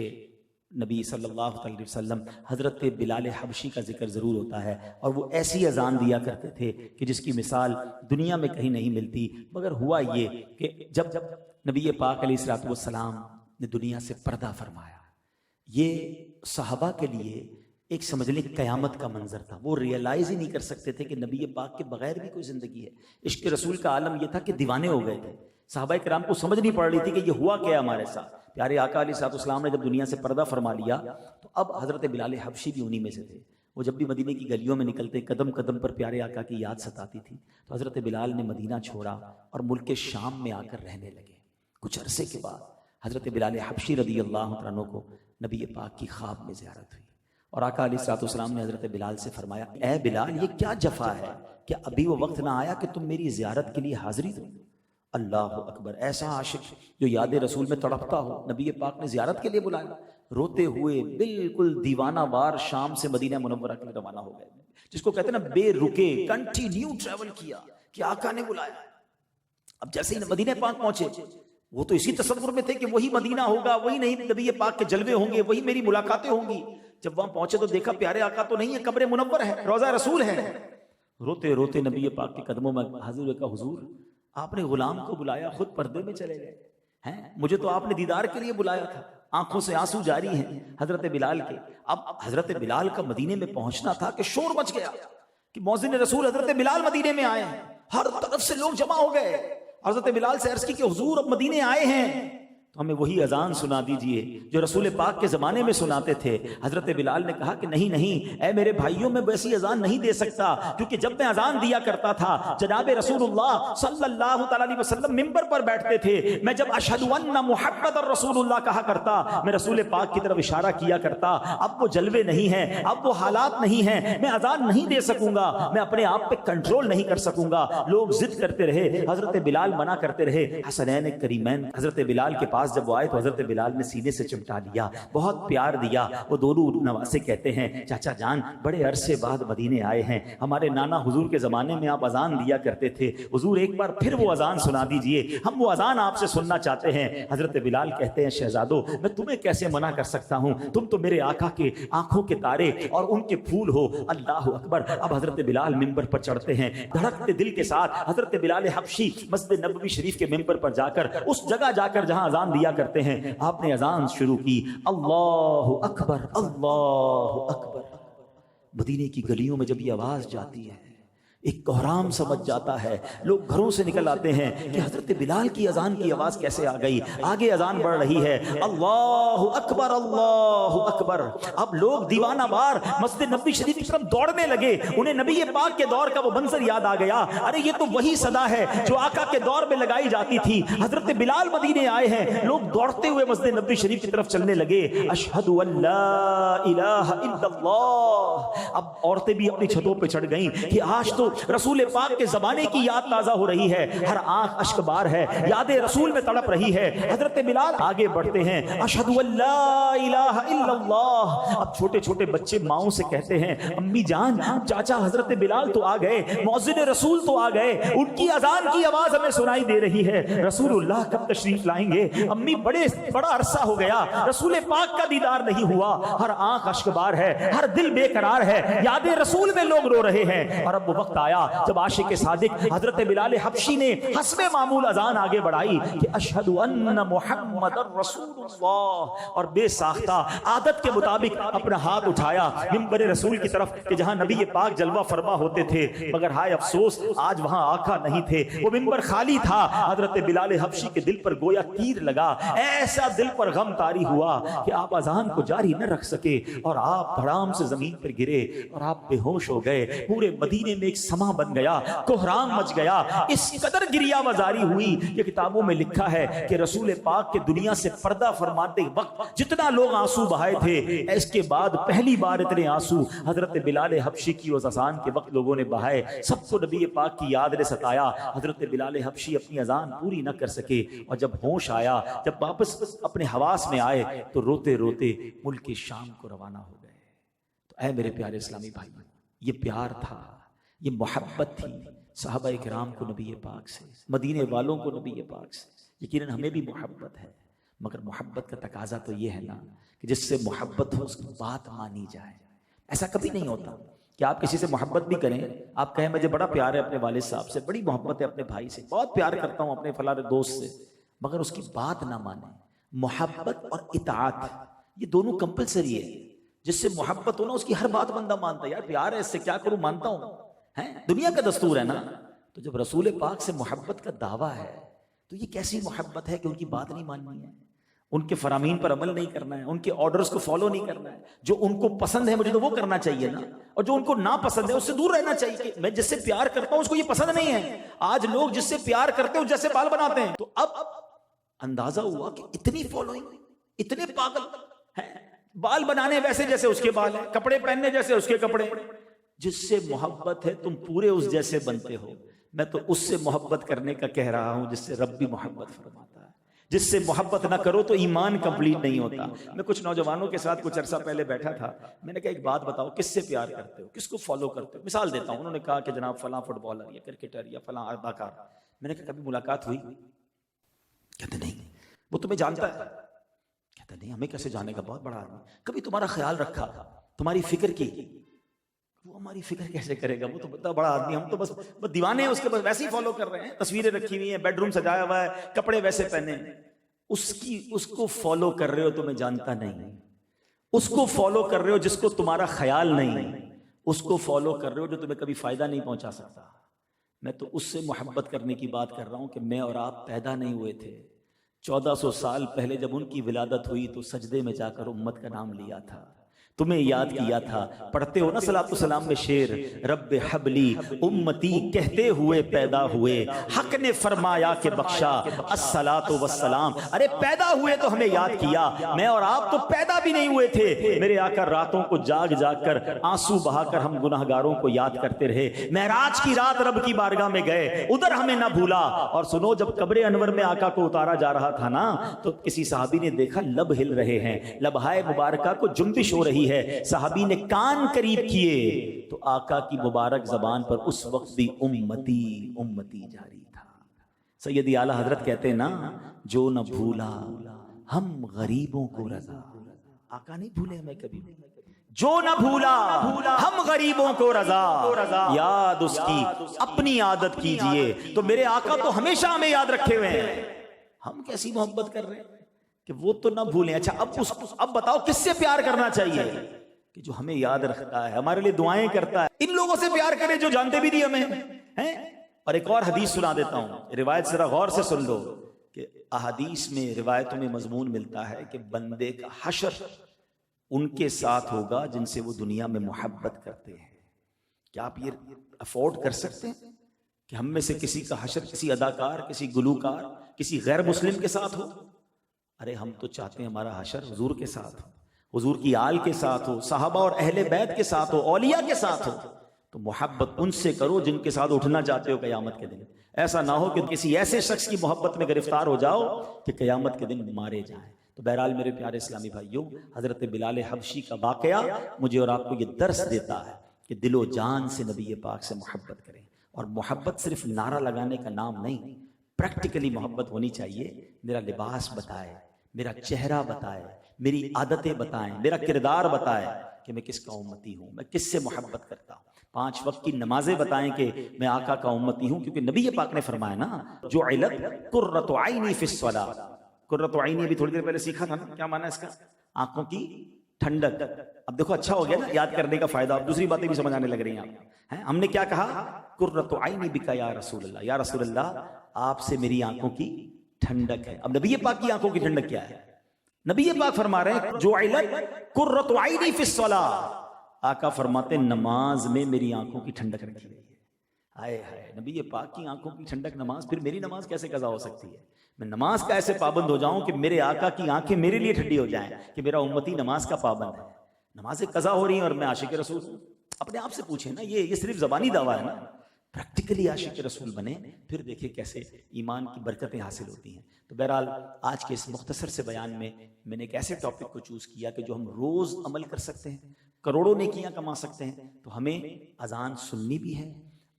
نبی صلی اللہ علیہ وسلم حضرت بلال حبشی کا ذکر ضرور ہوتا ہے. اور وہ ایسی اذان دیا کرتے تھے کہ جس کی مثال دنیا میں کہیں نہیں ملتی. مگر ہوا یہ کہ جب نبی پاک علیہ الصلوۃ والسلام نے دنیا سے پردہ فرمایا, یہ صحابہ کے لیے ایک سمجھ لیں قیامت کا منظر تھا. وہ ریئلائز ہی نہیں کر سکتے تھے کہ نبی پاک کے بغیر بھی کوئی زندگی ہے. عشق رسول کا عالم یہ تھا کہ دیوانے ہو گئے تھے. صحابہ کرام کو سمجھ نہیں پڑ رہی تھی کہ یہ ہوا کیا ہمارے ساتھ. پیارے آقا علیہ الصلوۃ والسلام نے جب دنیا سے پردہ فرما لیا تو اب حضرت بلال حبشی بھی انہی میں سے تھے. وہ جب بھی مدینے کی گلیوں میں نکلتے, قدم قدم پر پیارے آقا کی یاد ستاتی تھی. تو حضرت بلال نے مدینہ چھوڑا اور ملک شام میں آ کر رہنے لگے. کچھ عرصے کے بعد حضرت بلال حبشی رضی اللہ عنہ کو نبی پاک کی خواب میں زیارت ہوئی. اور آقا علیہ الصلوۃ والسلام نے حضرت بلال سے فرمایا اے بلال یہ کیا جفا ہے کہ ابھی وہ وقت نہ آیا کہ تم میری زیارت کے لیے حاضری دو؟ اللہ اکبر، ایسا عاشق جو یاد رسول میں تڑپتا ہو، نبی پاک نے زیارت کے لیے بلایا، روتے ہوئے بالکل دیوانہ وار شام سے مدینہ منورہ کے لیے روانہ ہو گئے، جس کو کہتے ہیں نا بے رکے کنٹینیو ٹریول کیا کہ آقا نے بلایا۔ اب جیسے ہی مدینہ پاک پہنچے، وہ تو اسی تصور میں تھے کہ وہی مدینہ ہوگا، وہی نہیں نبی پاک کے جلوے ہوں گے، وہی میری ملاقاتیں ہوں گی۔ جب وہاں پہنچے تو دیکھا پیارے آقا تو نہیں ہے، قبر منور ہے، روضہ رسول ہے۔ روتے روتے نبی پاک کے قدموں میں حاضر ہوئے، کہا حضور آپ نے غلام کو بلایا، خود پردے میں چلے گئے ہیں، مجھے تو آپ نے دیدار کے لیے بلایا تھا۔ آنکھوں سے آنسو جاری ہیں حضرت بلال کے۔ اب حضرت بلال کا مدینے میں پہنچنا تھا کہ شور مچ گیا کہ مؤذن رسول حضرت بلال مدینے میں آئے ہیں، ہر طرف سے لوگ جمع ہو گئے۔ حضرت بلال سے عرض کی کہ حضور اب مدینے آئے ہیں تو ہمیں وہی اذان سنا دیجئے جو رسول پاک کے زمانے میں سناتے تھے۔ حضرت بلال نے کہا کہ نہیں نہیں اے میرے بھائیوں، میں ویسی اذان نہیں دے سکتا، کیونکہ جب میں اذان دیا کرتا تھا جناب رسول اللہ صلی اللہ تعالی علیہ وسلم منبر پر بیٹھتے تھے، میں جب اشہد ان محمد رسول اللہ کہا کرتا، میں رسول پاک کی طرف اشارہ کیا کرتا۔ اب وہ جلوے نہیں ہیں، اب وہ حالات نہیں ہیں، میں اذان نہیں دے سکوں گا، میں اپنے آپ پہ کنٹرول نہیں کر سکوں گا۔ لوگ ضد کرتے رہے، حضرت بلال منع کرتے رہے۔ حسنین کریمین حضرت بلال کے پاس جب وہ آئے تو حضرت بلال نے سینے سے چمٹا لیا، بہت پیار دیا۔ وہ دونوں نواسے کہتے ہیں چاچا جان بڑے عرصے بعد مدینے آئے ہیں، ہمارے نانا حضور کے زمانے میں آپ اذان دیا کرتے تھے، حضور ایک بار پھر وہ اذان سنا دیجئے، ہم وہ اذان آپ سے سننا چاہتے ہیں۔ حضرت بلال کہتے ہیں شہزادو میں تمہیں کیسے منع کر سکتا ہوں، تم تو میرے آقا کے آنکھوں کے تارے اور ان کے پھول ہو۔ اللہ اکبر۔ اب حضرت بلال منبر پر چڑھتے ہیں، دھڑکتے دل کے ساتھ حضرت بلال حبشی مسجد نبوی شریف کے منبر پر جا کر اس جگہ جا کر جہاں اذان دیا کرتے ہیں، آپ نے اذان شروع کی، اللہ اکبر اللہ اکبر۔ مدینے کی گلیوں میں جب یہ آواز جاتی ہے ایک کوہرام سمجھ جاتا ہے، لوگ گھروں سے نکل آتے ہیں کہ حضرت بلال کی اذان کی آواز کیسے آ گئی۔ آگے اذان بڑھ رہی ہے، اللہ اکبر اللہ اکبر۔ اب لوگ دیوانہ وار مسجد نبوی شریف کی طرف دوڑنے لگے، انہیں نبی پاک کے دور کا وہ منظر یاد آ گیا، ارے یہ تو وہی صدا ہے جو آقا کے دور میں لگائی جاتی تھی، حضرت بلال مدینے آئے ہیں۔ لوگ دوڑتے ہوئے مسجد نبوی شریف کی طرف چلنے لگے، اشہد ان لا الہ الا اللہ۔ اب عورتیں بھی اپنی چھتوں پہ چڑھ گئیں کہ آج تو رسول پاک کے زمانے کی یاد تازہ ہو رہی ہے، ہر آنکھ اشک بار ہے، یاد رسول میں تڑپ رہی ہے۔ حضرت بلال آگے بڑھتے ہیں، اشہد ان لا الہ الا اللہ۔ اب چھوٹے چھوٹے بچے ماؤں سے کہتے ہیں امی جان چاچا حضرت بلال تو آ گئے، مؤذن رسول تو آ گئے، ان کی اذان کی آواز ہمیں سنائی دے رہی ہے، رسول اللہ کب تشریف لائیں گے؟ امی بڑا عرصہ ہو گیا رسول پاک کا دیدار نہیں ہوا، ہر آنکھ اشک بار ہے، ہر دل بے قرار ہے، یاد رسول میں لوگ رو رہے ہیں۔ اور اب وہ وقت آیا جب عاشق صادق حضرت بلال حبشی نے حسب معمول اذان آگے بڑھائی کہ اشہد ان محمد رسول اللہ، اور بے ساختہ عادت کے مطابق اپنا ہاتھ اٹھایا منبر رسول کی طرف کہ جہاں نبی پاک جلوہ فرما ہوتے تھے، مگر ہائے افسوس آج وہاں آقا نہیں تھے، وہ منبر خالی تھا۔ حضرت بلال حبشی کے دل پر گویا تیر لگا، ایسا دل پر غم طاری ہوا کہ آپ اذان کو جاری نہ رکھ سکے اور آپ دھڑام سے زمین پر گرے اور آپ بے ہوش ہو گئے۔ پورے مدینے میں ایک سما بن گیا، کوہرام مچ گیا، اس قدر گریہ وزاری ہوئی کہ کتابوں میں لکھا ہے کہ رسول پاک کے دنیا سے پردہ فرماتے وقت جتنا لوگ آنسو بہائے تھے، اس کے بعد پہلی بار اتنے آنسو حضرت بلال حبشی کی اس اذان کے وقت لوگوں نے بہائے۔ سب کو نبی پاک کی یاد نے ستایا، حضرت بلال حبشی اپنی اذان پوری نہ کر سکے، اور جب ہوش آیا، جب واپس اپنے حواس میں آئے تو روتے روتے ملک شام کو روانہ ہو گئے۔ تو اے میرے پیارے اسلامی بھائی، یہ پیار تھا، یہ محبت تھی صحابہ کرام کو نبی پاک سے، مدینے والوں کو نبی پاک سے۔ یقیناً ہمیں بھی محبت ہے، مگر محبت کا تقاضا تو یہ ہے نا کہ جس سے محبت ہو اس کی بات مانی جائے۔ ایسا کبھی نہیں ہوتا کہ آپ کسی سے محبت بھی کریں، آپ کہیں مجھے بڑا پیار ہے اپنے والد صاحب سے، بڑی محبت ہے اپنے بھائی سے، بہت پیار کرتا ہوں اپنے فلاں دوست سے، مگر اس کی بات نہ مانیں۔ محبت اور اطاعت یہ دونوں کمپلسری ہے۔ جس سے محبت ہو نا اس کی ہر بات بندہ مانتا ہے، یار پیار ہے اس سے کیا کروں، مانتا ہوں، ہیں دنیا کا دستور ہے نا۔ تو جب رسول پاک سے محبت کا دعویٰ ہے تو یہ کیسی محبت ہے کہ ان کی بات نہیں ماننی ہے، ان کے فرامین پر عمل نہیں کرنا ہے، ان کے آرڈرز کو فالو نہیں کرنا ہے، جو ان کو پسند ہے مجھے تو وہ کرنا چاہیے نا، اور جو ان کو ناپسند ہے اس سے دور رہنا چاہیے کہ میں جس سے پیار کرتا ہوں اس کو یہ پسند نہیں ہے۔ آج لوگ جس سے پیار کرتے ہیں اس جیسے بال بناتے ہیں۔ تو اب اندازہ ہوا کہ اتنی فالوئنگ، اتنے پاگل ہیں بال بنانے ویسے جیسے اس کے بال ہیں، کپڑے پہننے جیسے اس کے کپڑے. جس سے محبت ہے تم پورے اس جیسے بنتے ہو. میں تو اس سے محبت کرنے کا کہہ رہا ہوں جس سے رب بھی محبت فرماتا ہے. جس سے محبت نہ کرو تو ایمان کمپلیٹ نہیں ہوتا. میں کچھ نوجوانوں کے ساتھ کچھ عرصہ پہلے بیٹھا تھا. میں نے کہا ایک بات بتاؤ، کس سے پیار کرتے ہو، کس کو فالو کرتے ہو؟ مثال دیتا ہوں. انہوں نے کہا کہ جناب فلاں فٹ بالر یا کرکٹر یا فلاں اداکار. میں نے کہا کبھی ملاقات ہوئی؟ کہتے نہیں. وہ تمہیں جانتا ہے؟ کہتا نہیں. ہمیں کیسے جانے کا، بہت بڑا آدمی. کبھی تمہارا خیال رکھا، تمہاری فکر کی؟ وہ ہماری فکر کیسے کرے گا، وہ تو بہت بڑا آدمی، ہم تو بس دیوانے ہیں اس کے، بس ویسے ہی فالو کر رہے ہیں. تصویریں رکھی ہوئی ہیں، بیڈ روم سجایا ہوا ہے، کپڑے ویسے پہنے ہیں. اس کو فالو کر رہے ہو، تمہیں جانتا نہیں. اس کو فالو کر رہے ہو جس کو تمہارا خیال نہیں. اس کو فالو کر رہے ہو جو تمہیں کبھی فائدہ نہیں پہنچا سکتا. میں تو اس سے محبت کرنے کی بات کر رہا ہوں کہ میں اور آپ پیدا نہیں ہوئے تھے. 1400 سال پہلے جب ان کی ولادت ہوئی تو سجدے میں جا کر امت کا نام لیا تھا، تمہیں یاد کیا تھا. پڑھتے ہو نا صلاۃ السلام میں شعر، رب حبلی امتی کہتے ہوئے پیدا ہوئے، حق نے فرمایا کہ بخشا الصلاۃ والسلام. ارے پیدا ہوئے تو ہمیں یاد کیا. میں اور آپ تو پیدا بھی نہیں ہوئے تھے. میرے آقا راتوں کو جاگ جاگ کر آنسو بہا کر ہم گناہگاروں کو یاد کرتے رہے. معراج کی رات رب کی بارگاہ میں گئے، ادھر ہمیں نہ بھولا. اور سنو، جب قبر انور میں آقا کو اتارا جا رہا تھا نا، تو کسی صحابی نے دیکھا لب ہل رہے ہیں، لبہائے مبارکہ کو جنبش ہو رہی ہے. صحابی نے کان قریب کیے تو آقا کی مبارک زبان پر اس وقت بھی امتی امتی جاری تھا. سیدی اعلیٰ حضرت کہتے ہیں نا، جو نہ بھولا ہم غریبوں کو رضا. آقا نہیں بھولے ہمیں کبھی. جو نہ بھولا ہم غریبوں کو رضا، یاد اس کی اپنی عادت کیجئے. تو میرے آقا تو ہمیشہ ہمیں یاد رکھے ہوئے ہیں. ہم کیسی محبت کر رہے ہیں کہ وہ تو نہ بھولیں. اچھا اب بتاؤ کس سے پیار کرنا چاہیے؟ کہ جو ہمیں یاد رکھتا ہے، ہمارے لیے دعائیں کرتا ہے. ان لوگوں سے پیار کریں جو جانتے بھی نہیں ہمیں ہیں. اور ایک اور حدیث سنا دیتا ہوں، روایت ذرا غور سے سن لو. کہ احادیث میں، روایتوں میں مضمون ملتا ہے کہ بندے کا حشر ان کے ساتھ ہوگا جن سے وہ دنیا میں محبت کرتے ہیں. کیا آپ یہ افورڈ کر سکتے ہیں کہ ہم میں سے کسی کا حشر کسی اداکار، کسی گلوکار، کسی غیر مسلم کے ساتھ ہو؟ ارے ہم تو چاہتے ہیں ہمارا حشر حضور کے ساتھ ہو، حضور کی آل کے ساتھ ہو، صحابہ اور اہل بیت کے ساتھ ہو، اولیاء کے ساتھ ہو. تو محبت ان سے کرو جن کے ساتھ اٹھنا چاہتے ہو قیامت کے دن. ایسا نہ ہو کہ کسی ایسے شخص کی محبت میں گرفتار ہو جاؤ کہ قیامت کے دن مارے جائیں. تو بہرحال میرے پیارے اسلامی بھائیوں، حضرت بلال حبشی کا واقعہ مجھے اور آپ کو یہ درس دیتا ہے کہ دل و جان سے نبی پاک سے محبت کریں. اور محبت صرف نعرہ لگانے کا نام نہیں، پریکٹیکلی محبت ہونی چاہیے. میرا لباس بتائے، میرا چہرہ بتائے، میری عادتیں بتائیں، میرا کردار بتائے کہ میں کس کا امتی ہوں، میں کس سے محبت کرتا ہوں. 5 وقت کی نمازیں بتائیں کہ میں آقا کا امتی ہوں. کیونکہ نبی پاک نے فرمایا نا، جو علت قرۃ عینی فی الصلاۃ. قرۃ عینی ابھی تھوڑی دیر پہلے سیکھا تھا نا، کیا معنی ہے اس کا؟ آنکھوں کی ٹھنڈک. اب دیکھو اچھا ہو گیا نا یاد کرنے کا فائدہ، اب دوسری باتیں بھی سمجھ آنے لگ رہی ہیں. ہم نے کیا کہا؟ قرۃ عینی بک یا رسول اللہ. یا رسول اللہ، آپ سے میری آنکھوں کی ٹھنڈک ہے. اب نبی پاک کی آنکھوں کی ٹھنڈک کیا ہے؟ نبی پاک فرما رہے ہیں جو علت قرۃ عینی فی الصلاۃ. آقا فرماتے ہیں نماز میں میری آنکھوں کی ٹھنڈک رکھی گئی ہے. ہائے ہائے، نبی پاک کی آنکھوں کی ٹھنڈک نماز، پھر میری نماز کیسے قضا ہو سکتی ہے؟ میں نماز کا ایسے پابند ہو جاؤں کہ میرے آقا کی آنکھیں میرے لیے ٹھنڈی ہو جائیں کہ میرا امتی نماز کا پابند ہے. نمازیں قضا ہو رہی ہیں اور میں عاشق رسول ہوں. اپنے آپ سے پوچھیں نا، یہ صرف زبانی دعویٰ ہے نا؟ پریکٹیکلی عاشق رسول بنے، پھر دیکھیں کیسے ایمان کی برکتیں حاصل ہوتی ہیں. تو بہرحال آج کے اس مختصر سے بیان میں نے ایک ایسے ٹاپک کو چوز کیا کہ جو ہم روز عمل کر سکتے ہیں، کروڑوں نیکیاں کما سکتے ہیں. تو ہمیں اذان سننی بھی ہے،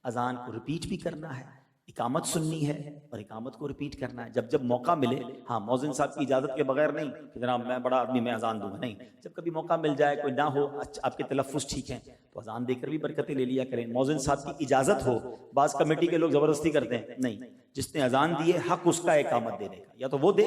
اذان کو ریپیٹ بھی کرنا ہے، اقامت سننی ہے اور اقامت کو ریپیٹ کرنا ہے جب موقع ملے. ہاں، مؤذن صاحب کی اجازت کے بغیر نہیں کہ جناب میں بڑا آدمی میں اذان دوں گا، نہیں. جب کبھی موقع مل جائے، کوئی نہ ہو، آپ کے تلفظ ٹھیک ہیں تو اذان دے کر بھی برکتیں لے لیا کریں. مؤذن صاحب کی اجازت ہو، بعض کمیٹی کے لوگ زبردستی کرتے ہیں، نہیں. جس نے اذان دی ہے حق اس کا اقامت دینے کا، یا تو وہ دے،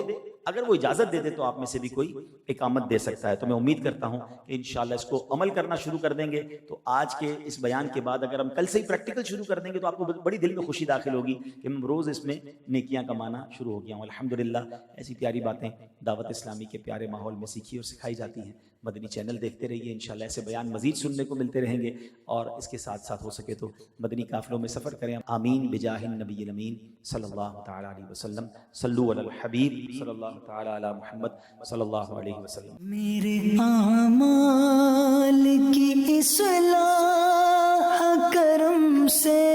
اگر وہ اجازت دے دے تو آپ میں سے بھی کوئی اقامت دے سکتا ہے. تو میں امید کرتا ہوں کہ انشاءاللہ اس کو عمل کرنا شروع کر دیں گے. تو آج کے اس بیان کے بعد اگر ہم کل سے ہی پریکٹیکل شروع کر دیں گے تو آپ کو بڑی دل میں خوشی داخل ہوگی کہ ہم روز اس میں نیکیاں کمانا شروع ہو گیا ہوں. الحمدللہ ایسی پیاری باتیں دعوت اسلامی کے پیارے ماحول میں سیکھی اور سکھائی جاتی ہیں. مدنی چینل دیکھتے رہیے، انشاءاللہ ایسے بیان مزید سننے کو ملتے رہیں گے، اور اس کے ساتھ ساتھ ہو سکے تو مدنی قافلوں میں سفر کریں۔ آمین بجاہ النبی الامین صلی اللہ تعالی علیہ وسلم۔ صلو علی الحبیب صلی اللہ تعالی علی محمد صلی اللہ علیہ وسلم۔ میرے اعمال کی اصلاح کرم سے